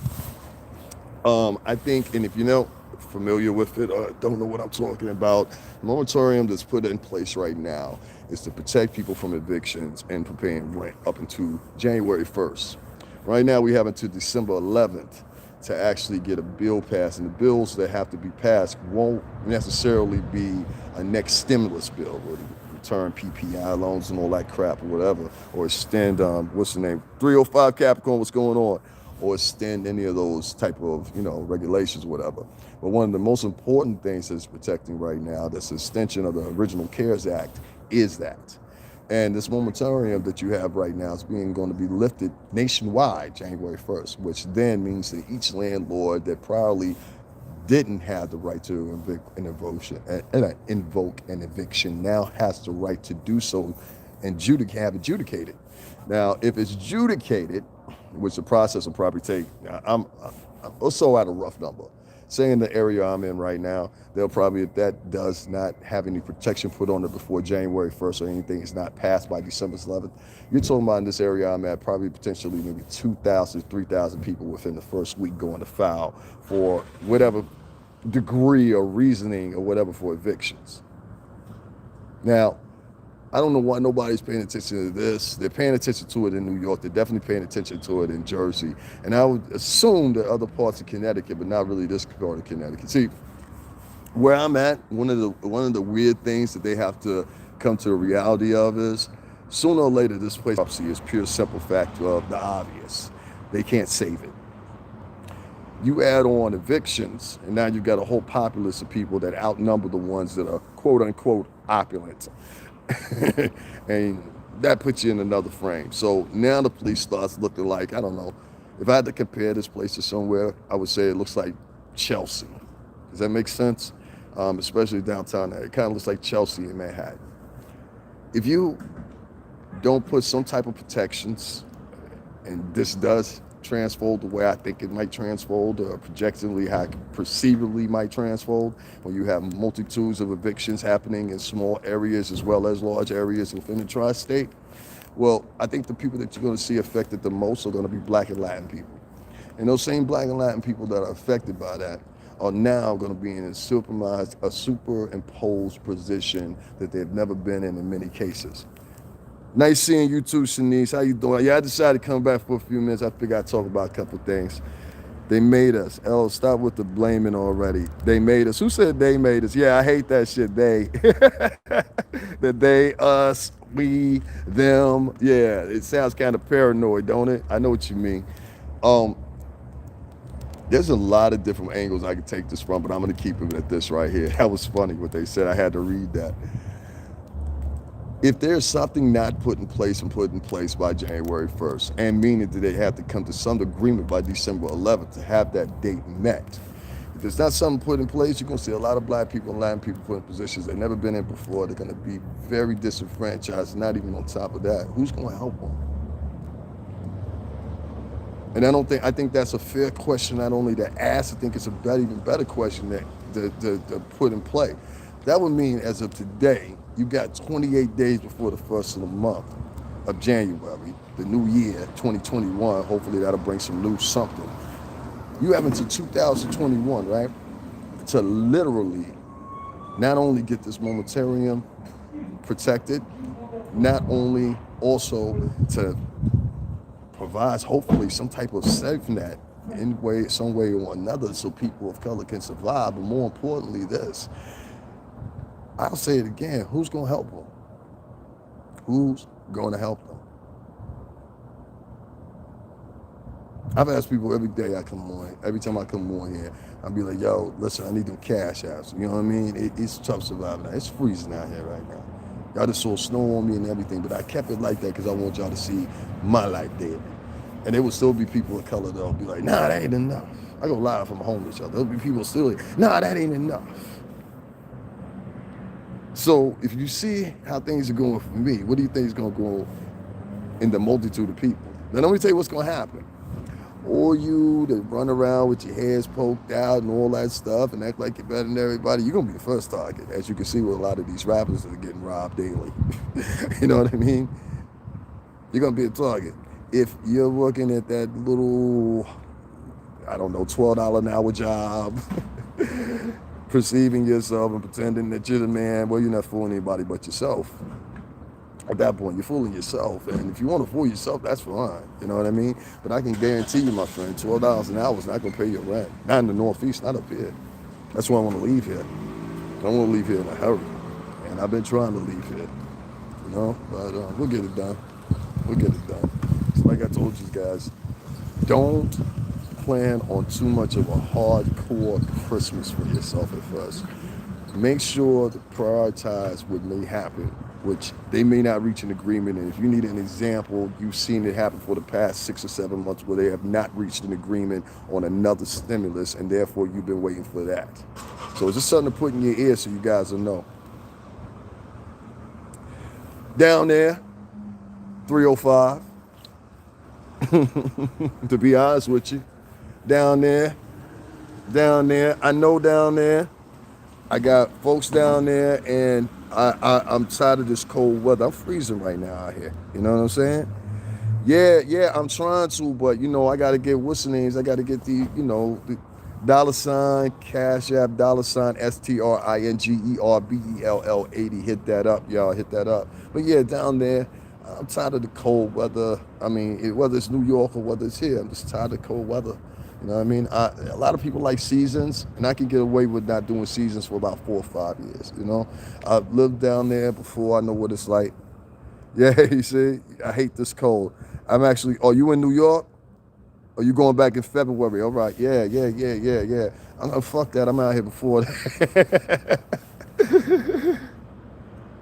I think, and if you're not familiar with it or don't know what I'm talking about, the moratorium that's put in place right now is to protect people from evictions and from paying rent up until January 1st. Right now we have until December 11th to actually get a bill passed, and the bills that have to be passed won't necessarily be a next stimulus bill, or return PPI loans and all that crap or whatever, or extend, what's the name, 305 Capricorn, what's going on, or extend any of those type of, you know, regulations or whatever. But one of the most important things that's protecting right now, that's an extension of the original CARES Act, is that. And this moratorium that you have right now is going to be lifted nationwide January 1st, which then means that each landlord that probably didn't have the right to invoke an eviction now has the right to do so and have adjudicated. Now, if it's adjudicated, which the process will probably take, I'm also at a rough number. Say in the area I'm in right now, they'll probably, if that does not have any protection put on it before January 1st or anything is not passed by December 11th, you're talking about in this area I'm at, probably potentially maybe 2,000, 3,000 people within the first week going to file for whatever degree or reasoning or whatever for evictions. Now, I don't know why nobody's paying attention to this. They're paying attention to it in New York. They're definitely paying attention to it in Jersey. And I would assume that other parts of Connecticut, but not really this part of Connecticut. See, where I'm at, one of the weird things that they have to come to a reality of is, sooner or later, this place is pure simple fact of the obvious. They can't save it. You add on evictions, and now you've got a whole populace of people that outnumber the ones that are quote unquote opulent. And that puts you in another frame. So now the police starts looking like, I don't know, if I had to compare this place to somewhere, I would say it looks like Chelsea. Does that make sense? Especially downtown there. It kind of looks like Chelsea in Manhattan. If you don't put some type of protections, and this does transfold the way I think it might transfold, or projectionally how it perceivably might transfold, when you have multitudes of evictions happening in small areas as well as large areas within the tri-state. Well, I think the people that you're going to see affected the most are going to be Black and Latin people. And those same Black and Latin people that are affected by that are now going to be in a superimposed position that they've never been in many cases. Nice seeing you too, Shanice. How you doing? Yeah, I decided to come back for a few minutes. I figured I'd talk about a couple of things. They made us. Stop with the blaming already. They made us. Who said they made us? Yeah, I hate that shit. They. The they, us, we, them. Yeah, it sounds kind of paranoid, don't it? I know what you mean. There's a lot of different angles I could take this from, but I'm going to keep it at this right here. That was funny what they said. I had to read that. If there's something not put in place by January 1st, and meaning that they have to come to some agreement by December 11th to have that date met, if there's not something put in place, you're going to see a lot of Black people and Latin people put in positions they've never been in before. They're going to be very disenfranchised, not even on top of that. Who's going to help them? And I think that's a fair question, not only to ask, I think it's even better question to put in play. That would mean, as of today, you got 28 days before the first of the month of January, the new year, 2021. Hopefully that'll bring some new something. You have until 2021, right, to literally not only get this momentarium protected, not only also to provides hopefully some type of safety net in some way or another so people of color can survive, but more importantly this, I'll say it again, who's going to help them? Who's going to help them? I've asked people every day I come on, every time I come on here, I'll be like, yo, listen, I need them cash apps. You know what I mean? It's tough surviving now. It's freezing out here right now. Y'all just saw snow on me and everything, but I kept it like that because I want y'all to see my life daily. And there will still be people of color that'll be like, nah, that ain't enough. I go live from home with y'all. There'll be people still like, nah, that ain't enough. So if you see how things are going for me, what do you think is going to go in the multitude of people? Now let me tell you what's going to happen. All you that run around with your hairs poked out and all that stuff and act like you're better than everybody, you're going to be the first target, as you can see with a lot of these rappers that are getting robbed daily. You know what I mean? You're going to be a target. If you're working at that little, I don't know, $12 an hour job, perceiving yourself and pretending that you're the man, well, you're not fooling anybody but yourself. At that point, you're fooling yourself. And if you want to fool yourself, that's fine. You know what I mean? But I can guarantee you, my friend, $12 an hour is not going to pay your rent. Not in the Northeast, not up here. That's why I want to leave here. I don't want to leave here in a hurry. And I've been trying to leave here. You know? But we'll get it done. We'll get it done. So like I told you guys, don't plan on too much of a hardcore Christmas for yourself at first. Make sure to prioritize what may happen, which they may not reach an agreement. And if you need an example, you've seen it happen for the past 6 or 7 months where they have not reached an agreement on another stimulus, and therefore you've been waiting for that. So it's just something to put in your ear so you guys will know. Down there, 305. To be honest with you, down there, I know down there, I got folks down there, and I'm tired of this cold weather. I'm freezing right now out here. You know what I'm saying? Yeah, I'm trying to, but, you know, I got to get what's the names. I got to get the, you know, the $ Cash App, $STRINGERBELL80. Hit that up, y'all. Hit that up. But, yeah, down there, I'm tired of the cold weather. I mean, whether it's New York or whether it's here, I'm just tired of cold weather. You know what I mean? A lot of people like seasons, and I can get away with not doing seasons for about 4 or 5 years, you know? I've lived down there before. I know what it's like. Yeah, you see? I hate this cold. I'm actually, oh, you in New York? Or you going back in February? All right, yeah. Fuck that, I'm out here before that.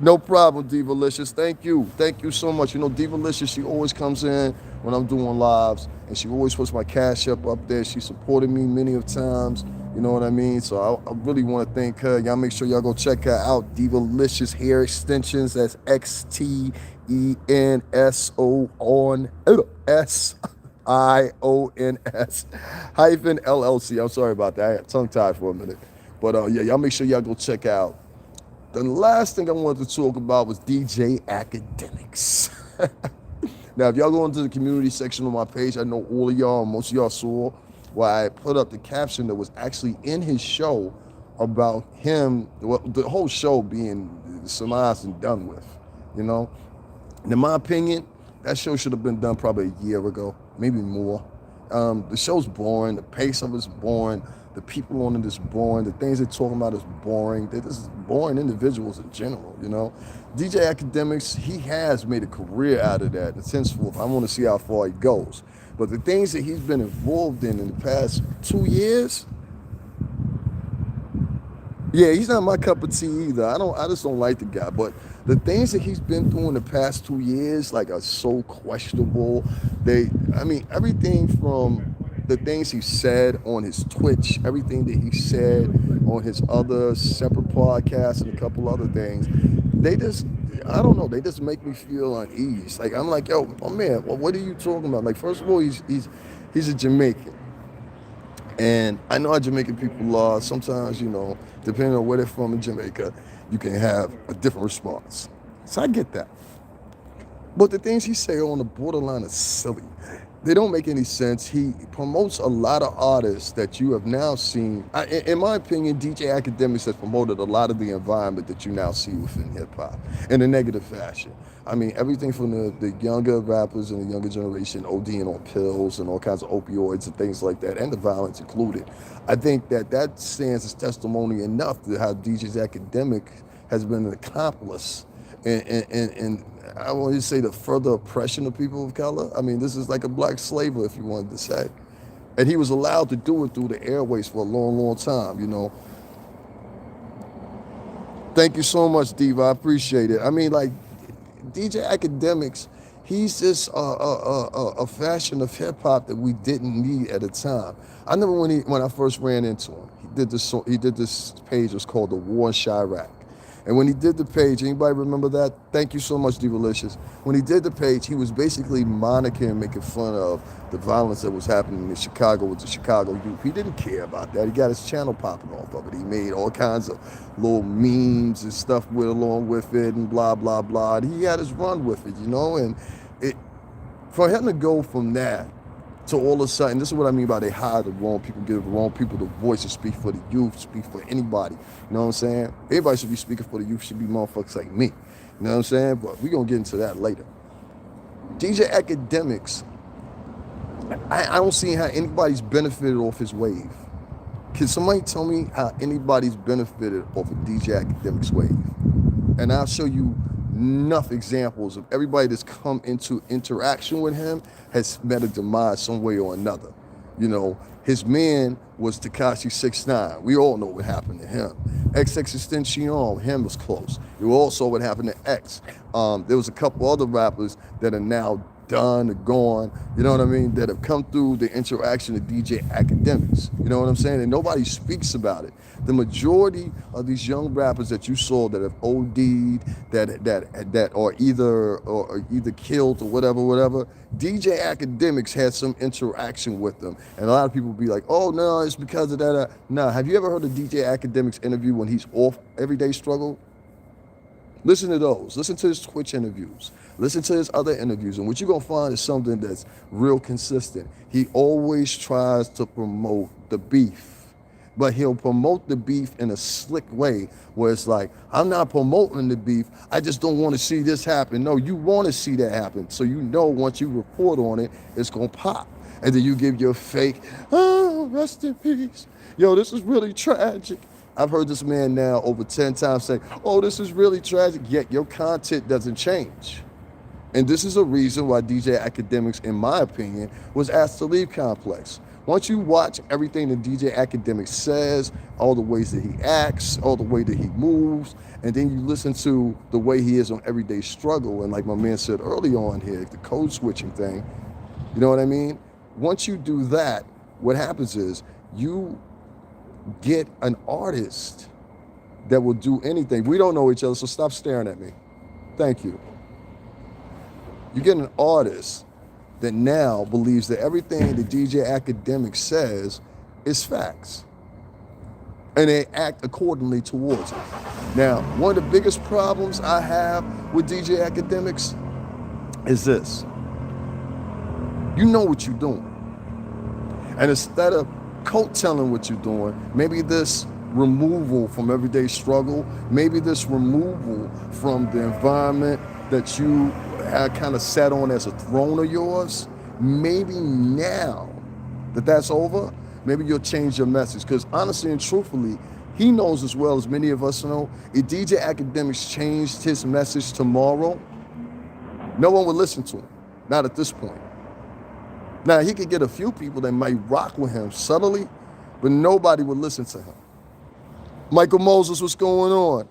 No problem, Divalicious. Thank you so much. You know, Divalicious, she always comes in when I'm doing lives, and she always puts my Cash App up there. She supported me many of times. You know what I mean? So I really want to thank her. Y'all make sure y'all go check her out. Divalicious Hair Extensions. That's XTENSONS. IONS hyphen LLC. I'm sorry about that. I got tongue tied for a minute. But yeah, y'all make sure y'all go check out. The last thing I wanted to talk about was DJ Akademiks. Now, if y'all go into the community section of my page, I know all of y'all, most of y'all saw why I put up the caption that was actually in his show about him, well, the whole show being surmised and done with, you know? And in my opinion, that show should have been done probably a year ago, maybe more. The show's boring. The pace of it's boring. The people on it is boring. The things they're talking about is boring. They're just boring individuals in general, you know? DJ Akademiks, he has made a career out of that. And henceforth, I want to see how far he goes. But the things that he's been involved in the past 2 years, yeah, he's not my cup of tea either. I just don't like the guy. But the things that he's been through in the past 2 years, like, are so questionable. Everything from the things he said on his Twitch, everything that he said on his other separate podcasts and a couple other things, I don't know, they just make me feel uneasy. Like, I'm like, yo, oh man, well, what are you talking about? Like, first of all, he's a Jamaican. And I know how Jamaican people are. Sometimes, you know, depending on where they're from in Jamaica, you can have a different response. So I get that. But the things he say on the borderline are silly. They don't make any sense. He promotes a lot of artists that you have now seen. In my opinion, DJ Akademiks has promoted a lot of the environment that you now see within hip-hop in a negative fashion. I mean, everything from the younger rappers and the younger generation ODing on pills and all kinds of opioids and things like that, and the violence included. I think that stands as testimony enough to how DJ Akademiks has been an accomplice and I want to say the further oppression of people of color. I mean, this is like a black slaver, if you wanted to say. And he was allowed to do it through the airways for a long, long time, you know. Thank you so much, Diva. I appreciate it. I mean, like, DJ Akademiks, he's just a fashion of hip-hop that we didn't need at a time. I remember when I first ran into him, he did this page, it was called The War in Chirac. And when he did the page, anybody remember that? Thank you so much, Divalicious. When he did the page, he was basically monicking and making fun of the violence that was happening in Chicago with the Chicago youth. He didn't care about that. He got his channel popping off of it. He made all kinds of little memes and stuff along with it and blah, blah, blah. And he had his run with it, you know? And for him to go from that to all of a sudden, this is what I mean by they hire the wrong people, give the wrong people the voice to speak for the youth, speak for anybody. You know what I'm saying? Everybody should be speaking for the youth, should be motherfuckers like me. You know what I'm saying? But we're going to get into that later. DJ Akademiks, I don't see how anybody's benefited off his wave. Can somebody tell me how anybody's benefited off of DJ Akademiks' wave? And I'll show you enough examples of everybody that's come into interaction with him has met a demise some way or another. You know, his man was Tekashi 6ix9ine. We all know what happened to him. XXXTentacion, him was close. You all saw what happened to X. There was a couple other rappers that are now done or gone, you know what I mean, that have come through the interaction of DJ Akademiks. You know what I'm saying? And nobody speaks about it. The majority of these young rappers that you saw that have OD'd, that are either killed or whatever, DJ Akademiks had some interaction with them. And a lot of people be like, oh no, it's because of that. No, have you ever heard a DJ Akademiks interview when he's off Everyday Struggle? Listen to those. Listen to his Twitch interviews. Listen to his other interviews. And what you're going to find is something that's real consistent. He always tries to promote the beef. But he'll promote the beef in a slick way where it's like, I'm not promoting the beef. I just don't want to see this happen. No, you want to see that happen. So you know once you report on it, it's going to pop. And then you give your fake, oh, rest in peace. Yo, this is really tragic. I've heard this man now over 10 times say, oh, this is really tragic, yet your content doesn't change. And this is a reason why DJ Akademiks, in my opinion, was asked to leave Complex. Once you watch everything that DJ Akademiks says, all the ways that he acts, all the way that he moves, and then you listen to the way he is on Everyday Struggle, and like my man said early on here, the code switching thing, you know what I mean? Once you do that, what happens is you get an artist that will do anything. We don't know each other, so stop staring at me. Thank you. You get an artist that now believes that everything that DJ Akademiks says is facts. And they act accordingly towards it. Now, one of the biggest problems I have with DJ Akademiks is this. You know what you're doing. And instead of coat-telling what you're doing, maybe this removal from everyday struggle, maybe this removal from the environment that you had kind of sat on as a throne of yours, maybe now that that's over, maybe you'll change your message. Because honestly and truthfully, he knows as well as many of us know, if DJ Akademiks changed his message tomorrow, no one would listen to him. Not at this point. Now, he could get a few people that might rock with him subtly, but nobody would listen to him. Michael Moses, what's going on?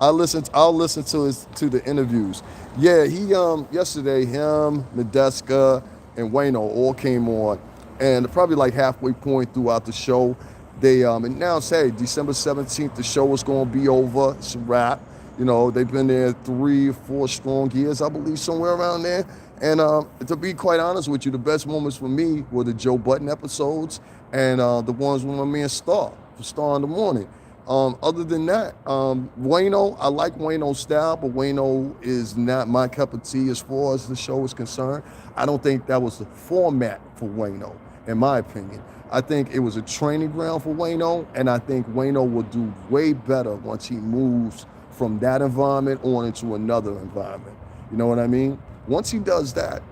I'll listen to the interviews. Yeah, he yesterday, him, Nadeska, and Wayno all came on, and probably like halfway point throughout the show, they announced, hey, December 17th, the show is going to be over. It's a wrap. You know, they've been there 3 or 4 strong years, I believe, somewhere around there. And to be quite honest with you, the best moments for me were the Joe Budden episodes and the ones with my man Star, for Star in the Morning. Other than that, Wayno, I like Wayno's style, but Wayno is not my cup of tea as far as the show is concerned. I don't think that was the format for Wayno, in my opinion. I think it was a training ground for Wayno, and I think Wayno will do way better once he moves from that environment on into another environment. You know what I mean? Once he does that,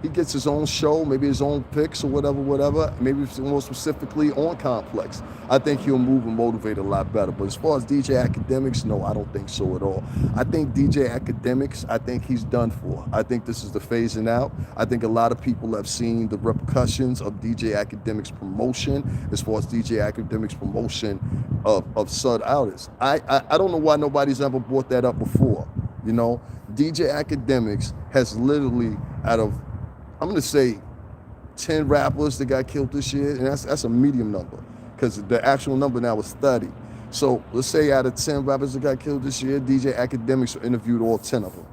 he gets his own show, maybe his own picks or whatever, maybe more specifically on Complex. I think he'll move and motivate a lot better. But as far as DJ Akademiks, no, I don't think so at all. I think DJ Akademiks, I think he's done for. I think this is the phasing out. I think a lot of people have seen the repercussions of DJ Akademiks' promotion as far as DJ Akademiks' promotion of Sud Artists. I don't know why nobody's ever brought that up before. You know, DJ Akademiks has literally, out of, I'm gonna say 10 rappers that got killed this year, and that's a medium number, because the actual number now is 30. So let's say out of 10 rappers that got killed this year, DJ Akademiks interviewed all 10 of them.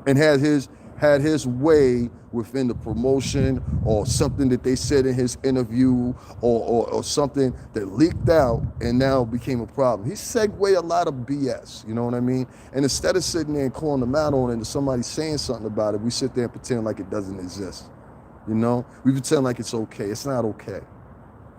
And had his way within the promotion, or something that they said in his interview, or something that leaked out and now became a problem. He segued a lot of BS, you know what I mean? And instead of sitting there and calling them out on it and somebody saying something about it, we sit there and pretend like it doesn't exist. You know? We pretend like it's okay. It's not okay.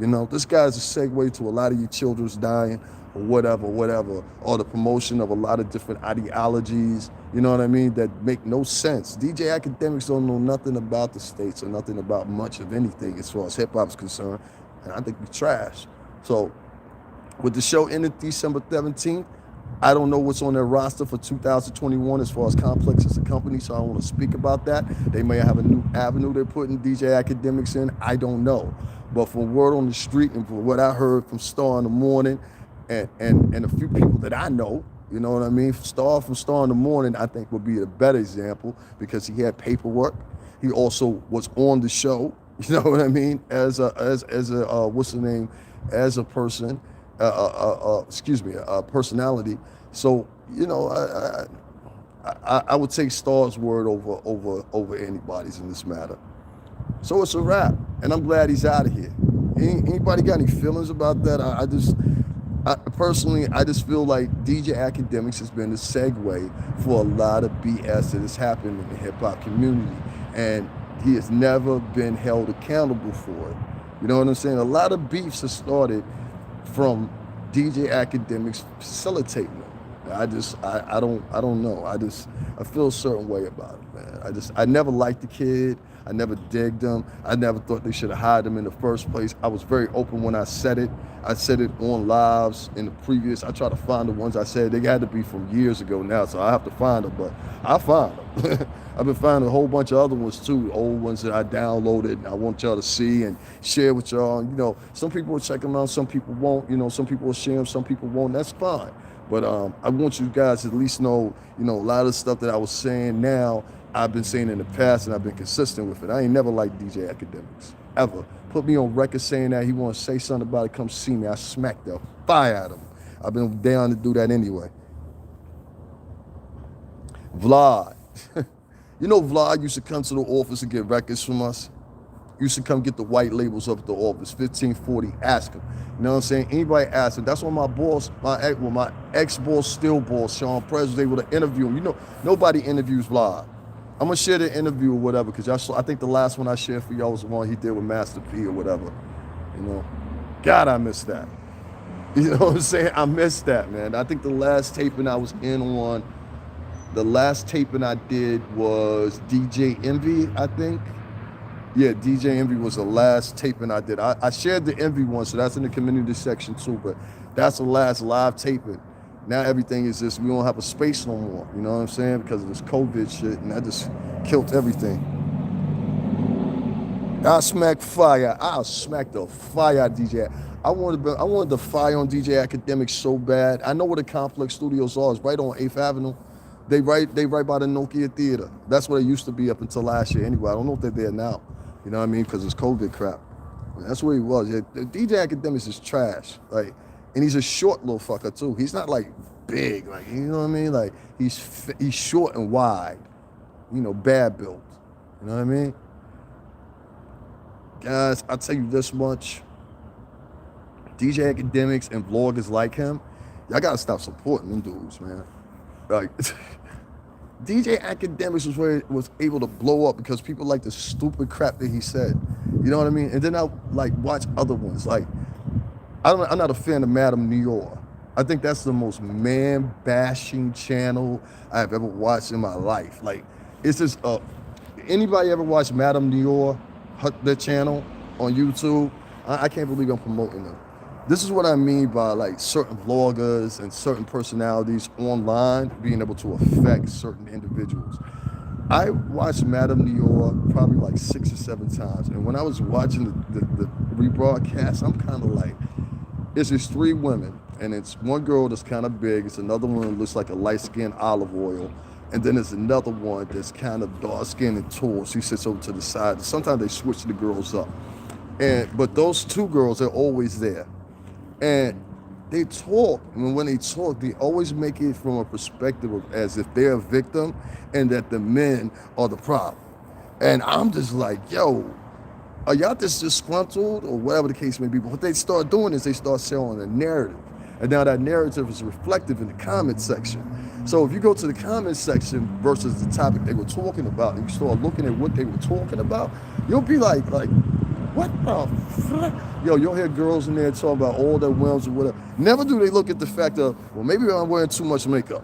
You know, this guy's a segue to a lot of you children's dying, or whatever, or the promotion of a lot of different ideologies, you know what I mean, that make no sense. DJ Akademiks don't know nothing about the States or nothing about much of anything as far as hip-hop's concerned, and I think we trash. So, with the show ending December 17th, I don't know what's on their roster for 2021 as far as Complex as a company, so I don't want to speak about that. They may have a new avenue they're putting DJ Akademiks in, I don't know. But from word on the street and from what I heard from Star in the Morning, and a few people that I know, you know what I mean? Star in the Morning, I think, would be a better example, because he had paperwork. He also was on the show, you know what I mean? As a what's the name? As a person, a personality. So, you know, I would take Star's word over anybody's in this matter. So it's a wrap, and I'm glad he's out of here. Anybody got any feelings about that? Personally, I just feel like DJ Akademiks has been a segue for a lot of BS that has happened in the hip-hop community, and he has never been held accountable for it. You know what I'm saying? A lot of beefs have started from DJ Akademiks facilitating them. I don't know. I feel a certain way about it, man. I never liked the kid. I never digged him. I never thought they should have hired him in the first place. I was very open when I said it. I said it on lives in the previous. I tried to find the ones I said. They had to be from years ago now, so I have to find them, but I found them. I've been finding a whole bunch of other ones too, old ones that I downloaded and I want y'all to see and share with y'all. You know, some people will check them out, some people won't. You know, some people will share them, some people won't. That's fine. But I want you guys to at least know, you know, a lot of the stuff that I was saying now, I've been saying in the past, and I've been consistent with it. I ain't never liked DJ Akademiks, ever. Put me on record saying that he want to say something about it, come see me. I smack the fire out of him. I've been down to do that anyway. Vlad. You know, Vlad used to come to the office and get records from us. Used to come get the white labels up at the office, 1540, ask him. You know what I'm saying? Anybody ask him. That's when my boss, my ex-boss, still boss, Sean Prez, was able to interview him. You know, nobody interviews Vlad. I'm gonna share the interview or whatever, because I think the last one I shared for y'all was the one he did with Master P or whatever. You know, God, I miss that. You know what I'm saying? I miss that, man. I think the last taping I was in on, the last taping I did was DJ Envy, I think. Yeah, DJ Envy was the last taping I did. I shared the Envy one, so that's in the community section too, but that's the last live taping. Now everything is just, we don't have a space no more, you know what I'm saying? Because of this COVID shit, and that just killed everything. I smack fire. I'll smack the fire out DJ. I wanted the fire on DJ Akademiks so bad. I know where the Complex Studios are. It's right on 8th Avenue. They right by the Nokia Theater. That's where they used to be up until last year anyway. I don't know if they're there now. You know what I mean? Because it's COVID crap. That's where he was. Yeah, DJ Akademiks is trash. Like, and he's a short little fucker too. He's not like big, like, you know what I mean? Like, he's short and wide. You know, bad built. You know what I mean? Guys, I'll tell you this much. DJ Akademiks and vloggers like him, y'all gotta stop supporting them dudes, man. Like, DJ Akademiks was able to blow up because people like the stupid crap that he said. You know what I mean? And then I like watch other ones. Like, I'm not a fan of Madame New York. I think that's the most man-bashing channel I've ever watched in my life. Like, it's just anybody ever watch Madame New York, their channel on YouTube? I can't believe I'm promoting them. This is what I mean by like certain vloggers and certain personalities online being able to affect certain individuals. I watched Madame New York probably like 6 or 7 times. And when I was watching the rebroadcast, I'm kind of like, it's just 3 women. And it's one girl that's kind of big. It's another one that looks like a light-skinned olive oil. And then there's another one that's kind of dark-skinned and tall. She sits over to the side. Sometimes they switch the girls up. But those 2 girls are always there. And they talk, and when they talk, they always make it from a perspective of as if they're a victim and that the men are the problem. And I'm just like, yo, are y'all just disgruntled or whatever the case may be? But what they start doing is they start selling a narrative. And now that narrative is reflective in the comment section. So if you go to the comment section versus the topic they were talking about, and you start looking at what they were talking about, you'll be like, what the fuck? Yo, you'll hear girls in there talking about all their whims or whatever. Never do they look at the fact of, well, maybe I'm wearing too much makeup.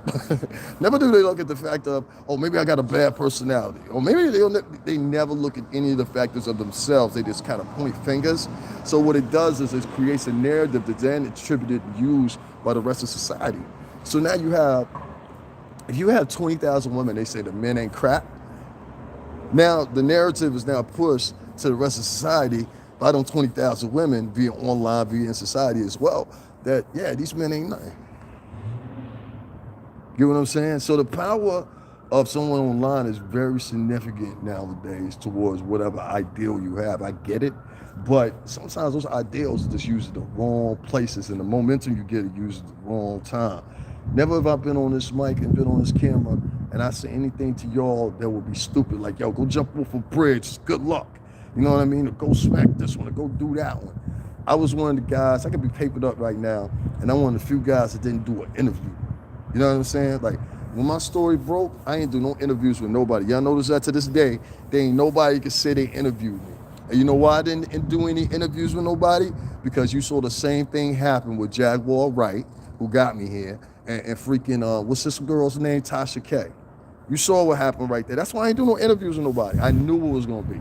Never do they look at the fact of, oh, maybe I got a bad personality. Or maybe they never look at any of the factors of themselves. They just kind of point fingers. So what it does is it creates a narrative that's then attributed and used by the rest of society. So now if you have 20,000 women, they say the men ain't crap. Now the narrative is now pushed to the rest of society by them 20,000 women via online, via in society as well, that, yeah, these men ain't nothing. You know what I'm saying? So the power of someone online is very significant nowadays towards whatever ideal you have. I get it, but sometimes those ideals are just used in the wrong places, and the momentum you get is used at the wrong time. Never have I been on this mic and been on this camera and I say anything to y'all that would be stupid, like, yo, go jump off a bridge, good luck. You know what I mean? Or go smack this one, or go do that one. I was one of the guys, I could be papered up right now, and I'm one of the few guys that didn't do an interview. You know what I'm saying? Like, when my story broke, I ain't do no interviews with nobody. Y'all notice that to this day, there ain't nobody can say they interviewed me. And you know why I didn't do any interviews with nobody? Because you saw the same thing happen with JAGUARWRIGHT, who got me here, and freaking, what's this girl's name? Tasha K. You saw what happened right there. That's why I ain't do no interviews with nobody. I knew what it was gonna be.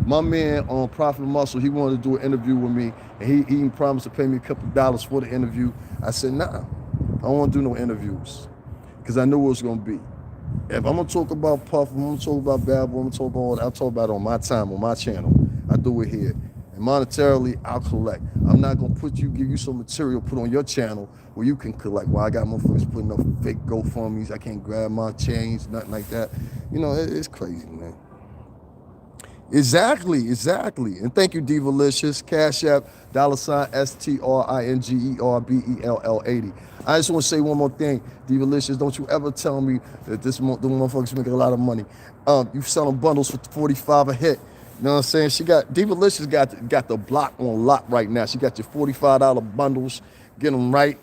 My man on Profit Muscle, he wanted to do an interview with me, and he even promised to pay me a couple dollars for the interview. I said, nah, I don't want to do no interviews, because I knew what it was gonna be. If I'm gonna talk about Puff, I'm gonna talk about Bad Boy, I'm gonna talk about all that, I'll talk about it on my time, on my channel. I do it here. And monetarily, I'll collect. I'm not gonna give you some material, put on your channel where you can collect. Well, I got motherfuckers putting up fake GoFundMes, I can't grab my change, nothing like that. You know, it's crazy, man. Exactly. And thank you, Divalicious. Cash App, $STRINGERBELL80. I just want to say one more thing, Divalicious. Don't you ever tell me that the motherfuckers making a lot of money. You selling bundles for 45 a hit. You know what I'm saying? Divalicious got the block on lock right now. She got your $45 bundles. Get them right.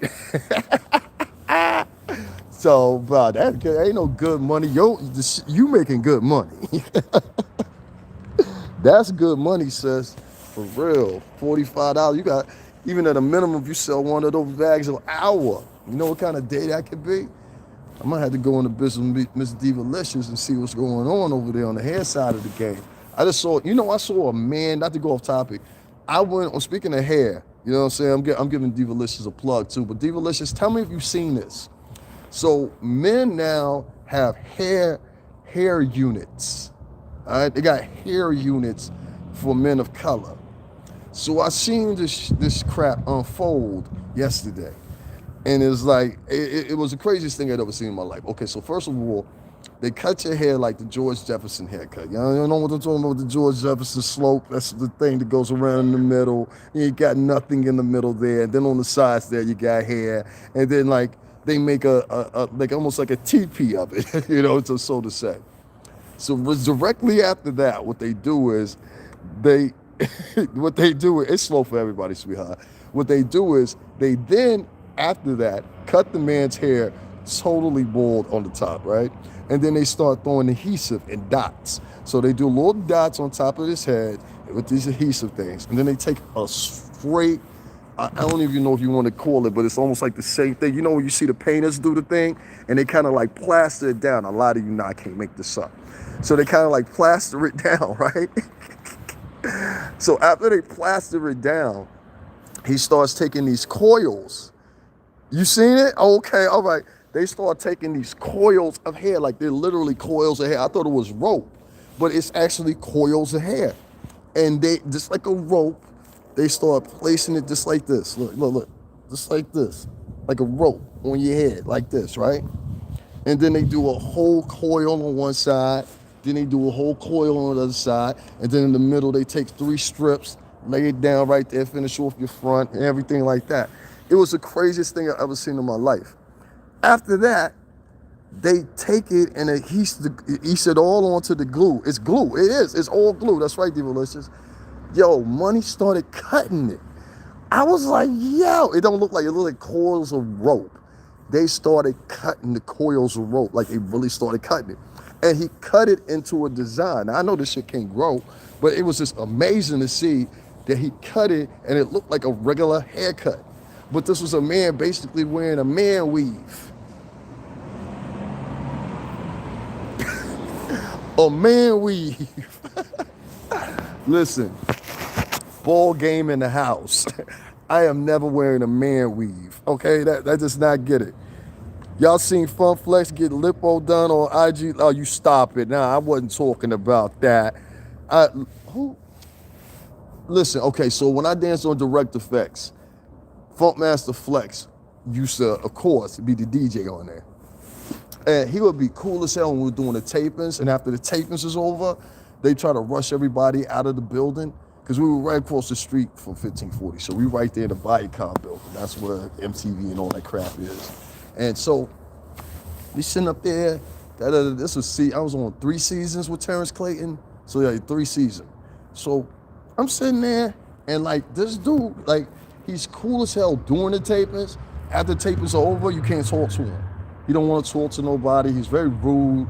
So, bro, that ain't no good money. You making good money. That's good money, sis. For real. $45. You got, even at a minimum, if you sell one of those bags an hour, you know what kind of day that could be? I might have to go into business with Miss Divalicious and see what's going on over there on the hair side of the game. I saw a man, not to go off topic. Speaking of hair, you know what I'm saying? I'm giving Divalicious a plug too, but Divalicious, tell me if you've seen this. So men now have hair units. All right, they got hair units for men of color. So I seen this crap unfold yesterday, and it's like it was the craziest thing I'd ever seen in my life. Okay, so first of all, they cut your hair like the George Jefferson haircut. You know what I'm talking about? The George Jefferson slope. That's the thing that goes around in the middle. You got nothing in the middle there, and then on the sides there you got hair, and then like they make a like almost like a teepee of it, you know, so to say. So directly after that, what they do is it's slow for everybody, sweetheart. What they do is they then, after that, cut the man's hair totally bald on the top, right? And then they start throwing adhesive and dots. So they do little dots on top of his head with these adhesive things. And then they take a straight, I don't even know if you want to call it, but it's almost like the same thing. You know when you see the painters do the thing and they kind of like plaster it down. A lot of you know I can't make this up. So they kind of like plaster it down, right? So after they plaster it down, he starts taking these coils. You seen it? Okay, all right. They start taking these coils of hair, like they're literally coils of hair. I thought it was rope, but it's actually coils of hair. And they, just like a rope, they start placing it just like this. Look, just like this, like a rope on your head, like this, right? And then they do a whole coil on one side, then they do a whole coil on the other side, and then in the middle they take 3 strips, lay it down right there, finish off your front, and everything like that. It was the craziest thing I've ever seen in my life. After that, they take it and adhese it all onto the glue. It's glue. It is. It's all glue. That's right, Divalicious. Yo, money started cutting it. I was like, yo, it don't look like it look like coils of rope. They started cutting the coils of rope, like they really started cutting it. And he cut it into a design. Now, I know this shit can't grow, but it was just amazing to see that he cut it and it looked like a regular haircut. But this was a man basically wearing a man weave. A man weave. Listen, ball game in the house. I am never wearing a man weave, okay? That does not get it. Y'all seen Fun Flex get lipo done on IG? Oh, you stop it. Nah, I wasn't talking about that. Listen, okay, so when I danced on Direct Effects, Funkmaster Flex used to, of course, be the DJ on there. And he would be cool as hell when we were doing the tapings, and after the tapings is over, they try to rush everybody out of the building, because we were right across the street from 1540. So we right there in the Viacom building. That's where MTV and all that crap is. And so we sitting up there. I was on 3 seasons with Terrence Clayton. So yeah, 3 seasons. So I'm sitting there, and like this dude, like he's cool as hell doing the tapings. After the tapings are over, you can't talk to him. He don't want to talk to nobody. He's very rude.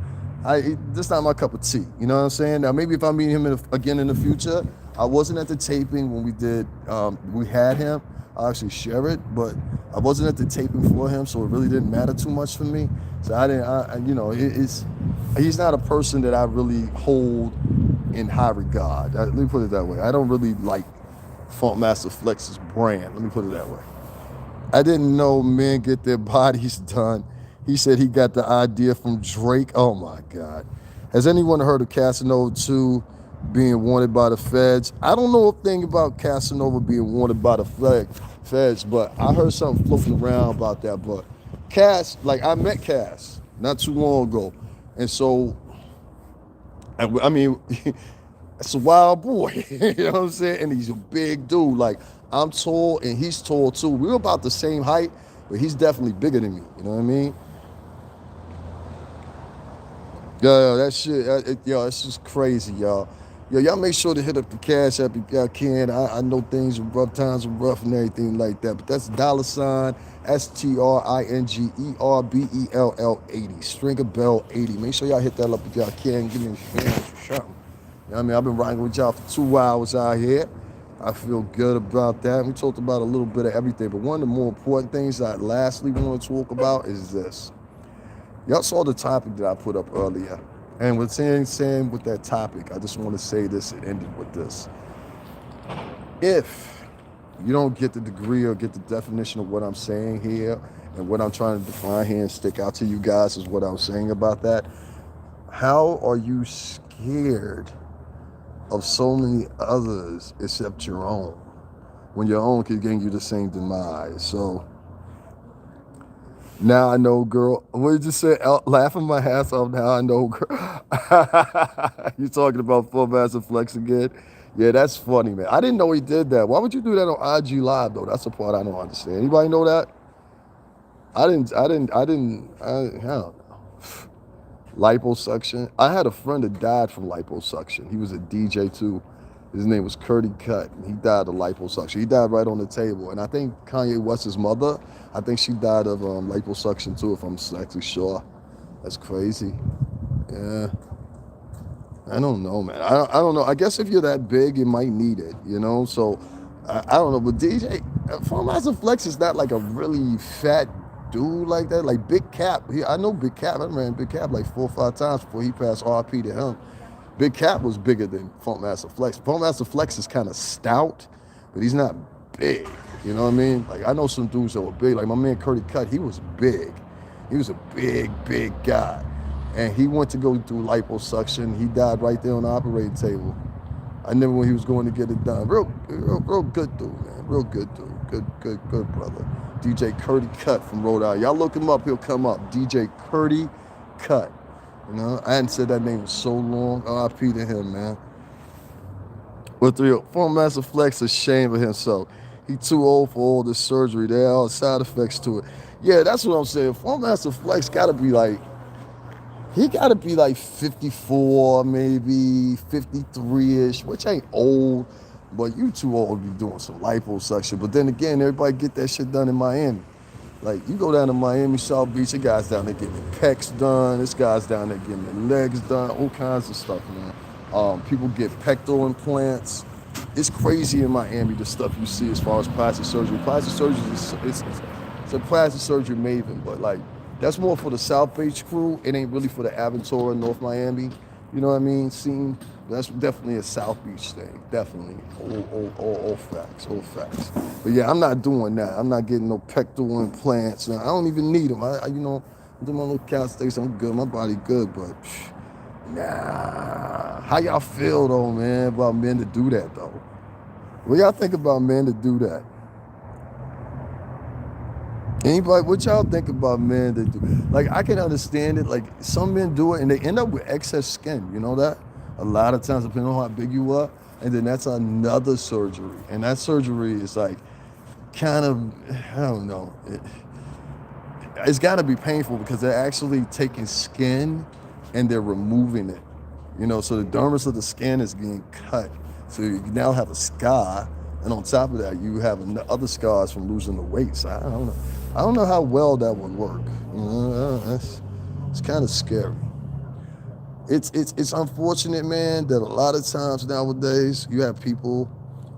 This not my cup of tea. You know what I'm saying? Now maybe if I meet him again in the future. I wasn't at the taping when we had him. I actually share it, but I wasn't at the taping for him, so it really didn't matter too much for me. So he's not a person that I really hold in high regard. Let me put it that way. I don't really like Funkmaster Flex's brand. Let me put it that way. I didn't know men get their bodies done. He said he got the idea from Drake. Oh my God. Has anyone heard of Casanova 2 being wanted by the feds? I don't know a thing about Casanova being wanted by the feds, but I heard something floating around about that. But Cass, like I met Cass not too long ago. And so, I mean, That's a wild boy. You know what I'm saying? And he's a big dude. Like, I'm tall and he's tall too. We're about the same height, but he's definitely bigger than me. You know what I mean? Yo, that shit, yo, it's just crazy, y'all. Yo, y'all make sure to hit up the Cash App if y'all can. I know things are rough, times are rough and everything like that, but that's $ STRINGERBELL 80, Stringer Bell 80. Make sure y'all hit that up if y'all can. Give me a fan for something. You know what I mean? I've been riding with y'all for 2 hours out here. I feel good about that. We talked about a little bit of everything, but one of the more important things I lastly want to talk about is this. Y'all saw the topic that I put up earlier. And with saying with that topic, I just want to say this and end it with this. If you don't get the degree or get the definition of what I'm saying here and what I'm trying to define here and stick out to you guys is what I'm saying about that, how are you scared of so many others except your own when your own could get you the same demise? So now I know, girl. What did you say? Laughing my ass off. Now I know, girl. You talking about Full Master Flex again? Yeah, that's funny, man. I didn't know he did that. Why would you do that on IG Live though? That's the part I don't understand. Anybody know that? I don't know. Liposuction. I had a friend that died from liposuction. He was a DJ too. His name was Curdy Cut, and he died of liposuction. He died right on the table. And I think Kanye West's mother, I think she died of liposuction too, if I'm actually sure. That's crazy. Yeah. I don't know, man. I don't know. I guess if you're that big, you might need it, you know? So, I don't know. But DJ, Master Flex is not like a really fat dude like that. Like Big Cap. I know Big Cap. I ran Big Cap like 4 or 5 times before he passed RP to him. Big Cap was bigger than Funk Master Flex. Funk Master Flex is kind of stout, but he's not big. You know what I mean? Like, I know some dudes that were big. Like my man Curdy Cut, he was big. He was a big, big guy. And he went to go through liposuction. He died right there on the operating table. I remember when he was going to get it done. Real good dude, man. Real good dude. Good brother. DJ Curdy Cut from Rhode Island. Y'all look him up, he'll come up. DJ Curdy Cut. You know, I hadn't said that name in so long. RIP to him, man. But the real former Master Flex is ashamed of himself. He too old for all this surgery. There are all side effects to it. Yeah, that's what I'm saying. Former Master Flex gotta be like, he gotta be like 54, maybe 53-ish, which ain't old, but you too old to be doing some liposuction. But then again, everybody get that shit done in Miami. Like, you go down to Miami, South Beach, the guys down there getting their pecs done, this guy's down there getting their legs done, all kinds of stuff, man. People get pectoral implants. It's crazy in Miami, the stuff you see as far as plastic surgery. Plastic surgery is it's a plastic surgery maven, but like, that's more for the South Beach crew. It ain't really for the Aventura, North Miami. You know what I mean? Scene. That's definitely a South Beach thing. Definitely. All facts. All facts. But yeah, I'm not doing that. I'm not getting no pectoral implants. I don't even need them. I you know, I'm doing my little calcification. I'm good. My body good, but nah. How y'all feel though, man, about men to do that though? What y'all think about men to do that? Anybody, what y'all think about men that do? Like, I can understand it. Like, some men do it and they end up with excess skin. You know that? A lot of times, depending on how big you are, and then that's another surgery. And that surgery is like, kind of, I don't know. It's got to be painful because they're actually taking skin and they're removing it. You know, so the dermis of the skin is being cut. So you now have a scar. And on top of that, you have other scars from losing the weight. So I don't know. I don't know how well that would work. You know, it's kind of scary. It's unfortunate, man, that a lot of times nowadays you have people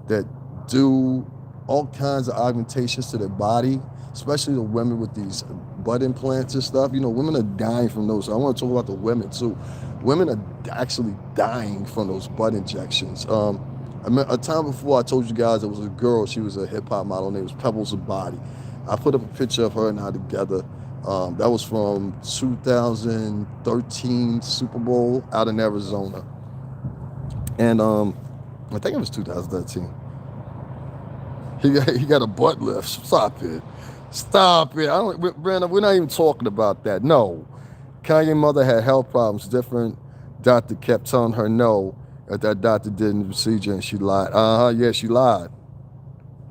that do all kinds of augmentations to their body, especially the women with these butt implants and stuff. You know, women are dying from those. So I want to talk about the women too. Women are actually dying from those butt injections. I remember a time before I told you guys there was a girl, she was a hip hop model, her name was Pebbles of Body. I put up a picture of her and I together. That was from 2013 Super Bowl out in Arizona. And I think it was 2013. He got a butt lift. Stop it. Brandon, we're not even talking about that. No. Kanye's mother had health problems, different doctor kept telling her no. That doctor did the procedure and she lied. Yeah, she lied.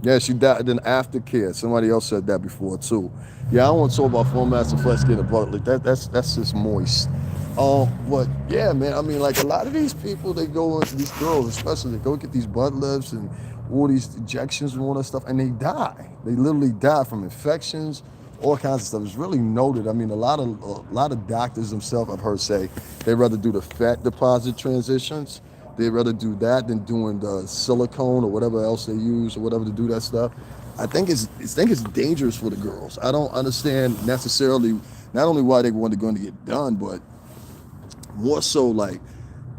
Yeah, she died in aftercare. Somebody else said that before too. Yeah, I don't want to talk about Former Master Flex getting a butt like that. That's just moist. But yeah, man. I mean, like a lot of these people, they go into these girls, especially, they go get these butt lifts and all these injections and all that stuff, and they die. They literally die from infections, all kinds of stuff. It's really noted. I mean, a lot of doctors themselves, I've heard say they rather do the fat deposit transitions. They'd rather do that than doing the silicone or whatever else they use or whatever to do that stuff. I think it's dangerous for the girls. I don't understand necessarily not only why they want to go to get done, but more so like,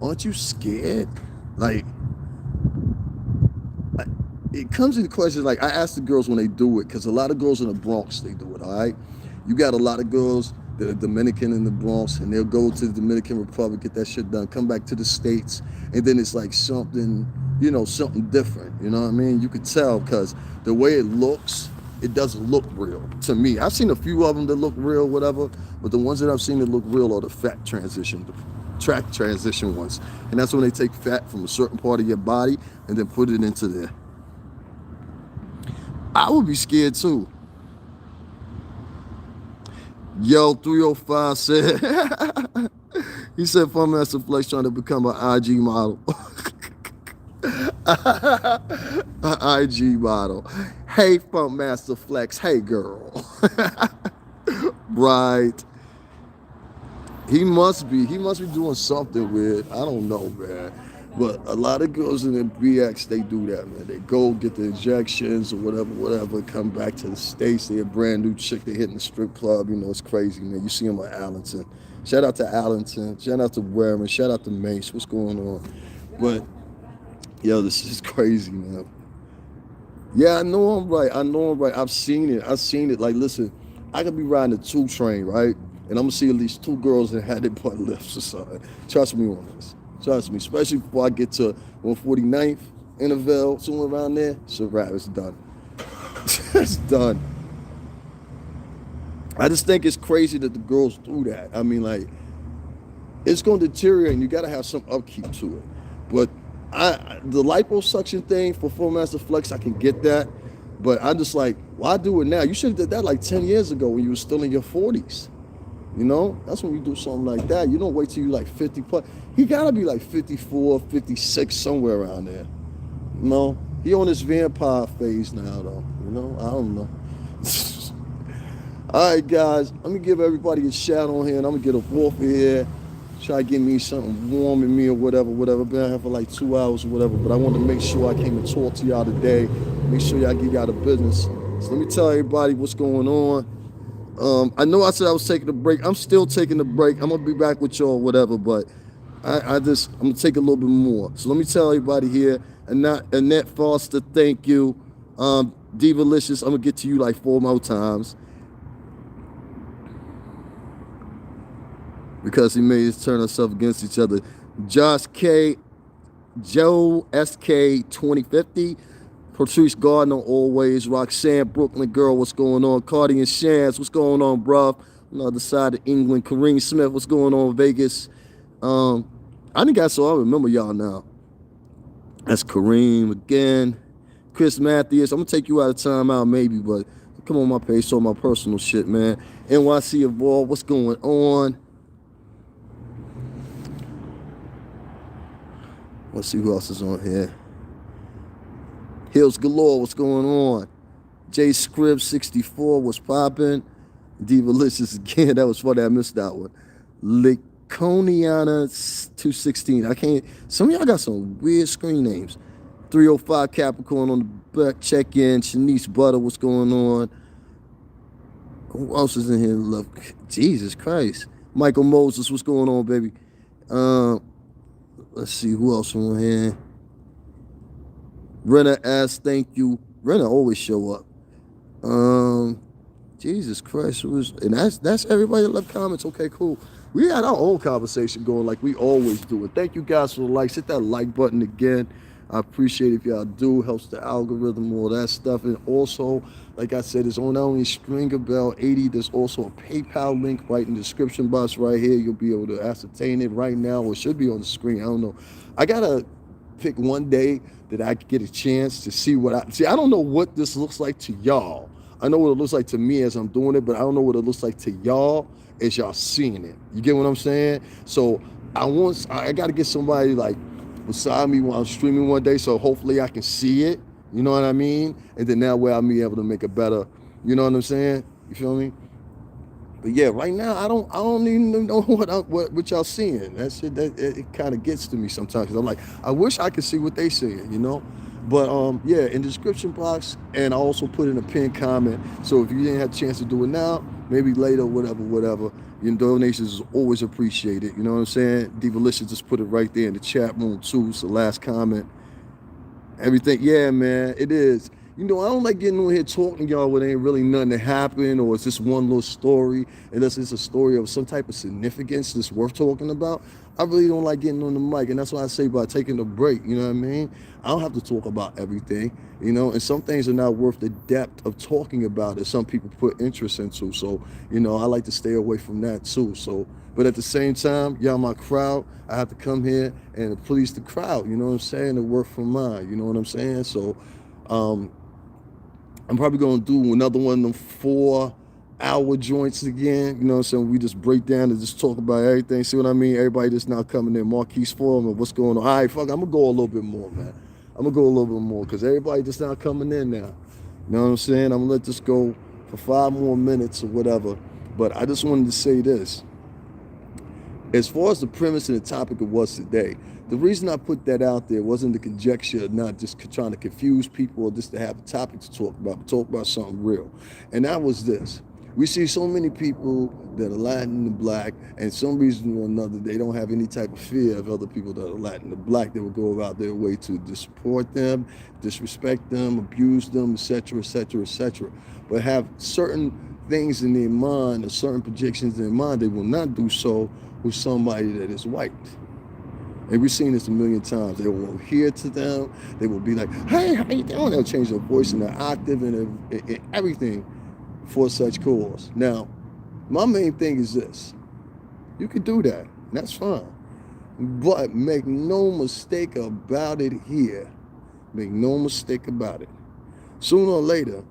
aren't you scared? Like, it comes into question. Like, I ask the girls when they do it, because a lot of girls in the Bronx, they do it, all right? You got a lot of girls that are Dominican in the Bronx, and they'll go to the Dominican Republic, get that shit done, come back to the States, and then it's like something, something different. You know what I mean? You could tell because the way it looks, it doesn't look real to me. I've seen a few of them that look real, whatever, but the ones that I've seen that look real are the fat transition, the track transition ones. And that's when they take fat from a certain part of your body and then put it into there. I would be scared too. Yo, 305 said, he said, Fun Master Flex trying to become an IG model. An IG model. Hey, Fun Master Flex. Hey, girl. Right. He must be doing something weird. I don't know, man. But a lot of girls in the BX, they do that, man. They go get the injections or whatever, come back to the States. They're a brand new chick. They hitting the strip club. It's crazy, man. You see them at Allenton. Shout out to Allenton. Shout out to Warren. Shout out to Mace. What's going on? But, yo, this is crazy, man. Yeah, I know I'm right. I've seen it. Like, listen, I could be riding the 2 train, right? And I'm going to see at least 2 girls that had their butt lifts or something. Trust me on this. Trust me, especially before I get to 149th, Intervale, somewhere around there. It's a wrap. It's done. It's done. I just think it's crazy that the girls do that. I mean, like, it's going to deteriorate, and you got to have some upkeep to it. But the liposuction thing for Full Master Flex, I can get that. But I'm just like, why do it now? You should have did that like 10 years ago when you were still in your 40s. That's when you do something like that. You don't wait till you like 50 plus. He gotta be like 54, 56, somewhere around there. He on this vampire phase now though. I don't know. All right, guys, let me give everybody a shout on here, and I'm gonna get a off of here. Try to get me something warm in me or whatever. Been out here for like 2 hours or whatever, but I want to make sure I came and talk to y'all today. Make sure y'all get y'all the business. So let me tell everybody what's going on. I know I said I was taking a break. I'm still taking a break. I'm going to be back with y'all, whatever, but I'm going to take a little bit more. So let me tell everybody here, Annette Foster, thank you. Divalicious, I'm going to get to you like 4 more times. Because he made us turn ourselves against each other. Josh K, Joe SK 2050. Patrice Gardner, always. Roxanne, Brooklyn Girl, what's going on? Cardi and Shans, what's going on, bruv? On the other side of England. Kareem Smith, what's going on, Vegas? I think I remember y'all now. That's Kareem again. Chris Matthews, I'm going to take you out of timeout maybe, but come on my page, show my personal shit, man. NYC Evolve, what's going on? Let's see who else is on here. Hills Galore, what's going on? J Scribb 64, what's popping? Divalicious again, that was funny, I missed that one. Laconiana 216, I can't, some of y'all got some weird screen names. 305 Capricorn on the back, check in. Shanice Butter, what's going on? Who else is in here? Love, Jesus Christ. Michael Moses, what's going on, baby? Let's see who else on here. Renna S, thank you. Renna always show up. Jesus Christ, and that's everybody that left comments. Okay, cool. We had our own conversation going like we always do it. Thank you guys for the likes. Hit that like button again. I appreciate if y'all do. Helps the algorithm, all that stuff. And also, like I said, it's on not only Stringer Bell 80, there's also a PayPal link right in the description box right here. You'll be able to ascertain it right now, or it should be on the screen. I don't know. I gotta pick one day that I get a chance to see what I don't know what this looks like to y'all. I know what it looks like to me as I'm doing it, but I don't know what it looks like to y'all as y'all seeing it. You get what I'm saying? So I got to get somebody like beside me while I'm streaming one day, so hopefully I can see it. You know what I mean? And then that way I'll be able to make a better. You know what I'm saying? You feel me? But yeah, right now I don't even know what y'all seeing. That shit it kind of gets to me sometimes, because I'm like, I wish I could see what they seeing, you know. But yeah, in the description box, and I also put in a pinned comment. So if you didn't have a chance to do it now, maybe later, whatever. Your donations is always appreciated. You know what I'm saying? Divalicious just put it right there in the chat room too. So last comment. Everything, yeah, man, it is. You know, I don't like getting on here talking to y'all when ain't really nothing that happened, or it's just one little story, unless it's a story of some type of significance that's worth talking about. I really don't like getting on the mic, and that's why I say by taking a break, you know what I mean? I don't have to talk about everything, you know, and some things are not worth the depth of talking about that some people put interest into. So, you know, I like to stay away from that too. So, but at the same time, y'all my crowd. I have to come here and please the crowd, you know what I'm saying, to work for mine, you know what I'm saying? So I'm probably going to do another one of them 4-hour joints again, you know what I'm saying? We just break down and just talk about everything, see what I mean? Everybody that's now coming in, Marquise Forum, and what's going on. All right, fuck, I'm going to go a little bit more, man. I'm going to go a little bit more, because everybody just now coming in now. You know what I'm saying? I'm going to let this go for 5 more minutes or whatever. But I just wanted to say this. As far as the premise and the topic of what's today, the reason I put that out there wasn't the conjecture, not just trying to confuse people or just to have a topic to talk about, but talk about something real. And that was this. We see so many people that are Latin and black, and some reason or another, they don't have any type of fear of other people that are Latin and black. They will go about their way to support them, disrespect them, abuse them, etc., etc., etc. But have certain things in their mind, or certain projections in their mind, they will not do so with somebody that is white. And we've seen this a million times. They will adhere to them. They will be like, hey, how you doing? They'll change their voice and their octave and everything for such cause. Now, my main thing is this. You can do that. That's fine. But make no mistake about it here. Make no mistake about it. Sooner or later,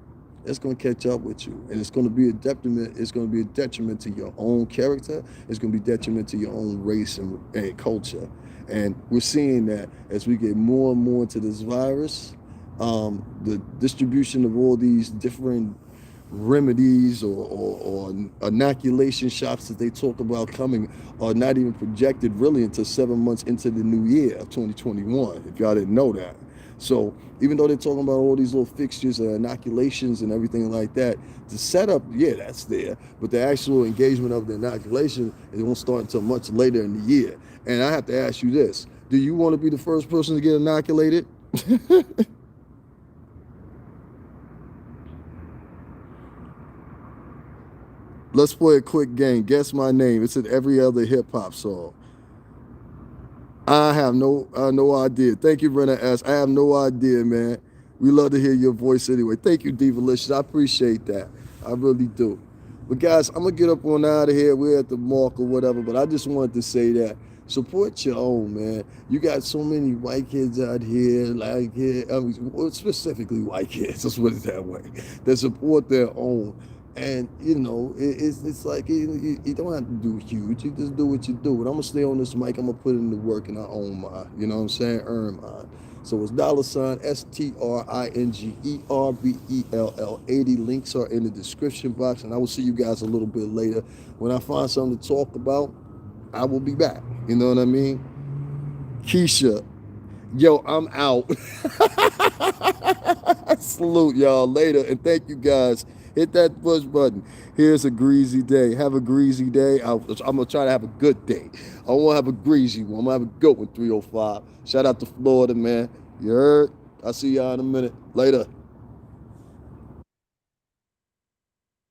it's going to catch up with you, and it's going to be a detriment. It's going to be a detriment to your own character. It's going to be detriment to your own race and culture. And we're seeing that as we get more and more into this virus, the distribution of all these different remedies or inoculation shots that they talk about coming are not even projected really until 7 months into the new year of 2021, if y'all didn't know that. So even though they're talking about all these little fixtures and inoculations and everything like that, the setup, yeah, that's there. But the actual engagement of the inoculation, it won't start until much later in the year. And I have to ask you this. Do you want to be the first person to get inoculated? Let's play a quick game. Guess my name. It's in every other hip-hop song. I have no idea. Thank you, Renna S. I have no idea, man. We love to hear your voice anyway. Thank you, Divalicious. I appreciate that. I really do. But guys, I'm gonna get up on out of here. We're at the mark or whatever. But I just wanted to say that support your own, man. You got so many white kids out here, like here, I mean, specifically white kids. Let's put it that way. That support their own. And, you know, it's like you don't have to do huge. You just do what you do. And I'm going to stay on this mic. I'm going to put in the work and I own mine. You know what I'm saying? Earn mine. So it's $STRINGERBELL80. Links are in the description box. And I will see you guys a little bit later. When I find something to talk about, I will be back. You know what I mean? Keisha. Yo, I'm out. Salute y'all later. And thank you guys. Hit that push button. Here's a greasy day. Have a greasy day. I'm going to try to have a good day. I won't have a greasy one. I'm going to have a good one, 305. Shout out to Florida, man. You heard? I'll see y'all in a minute. Later.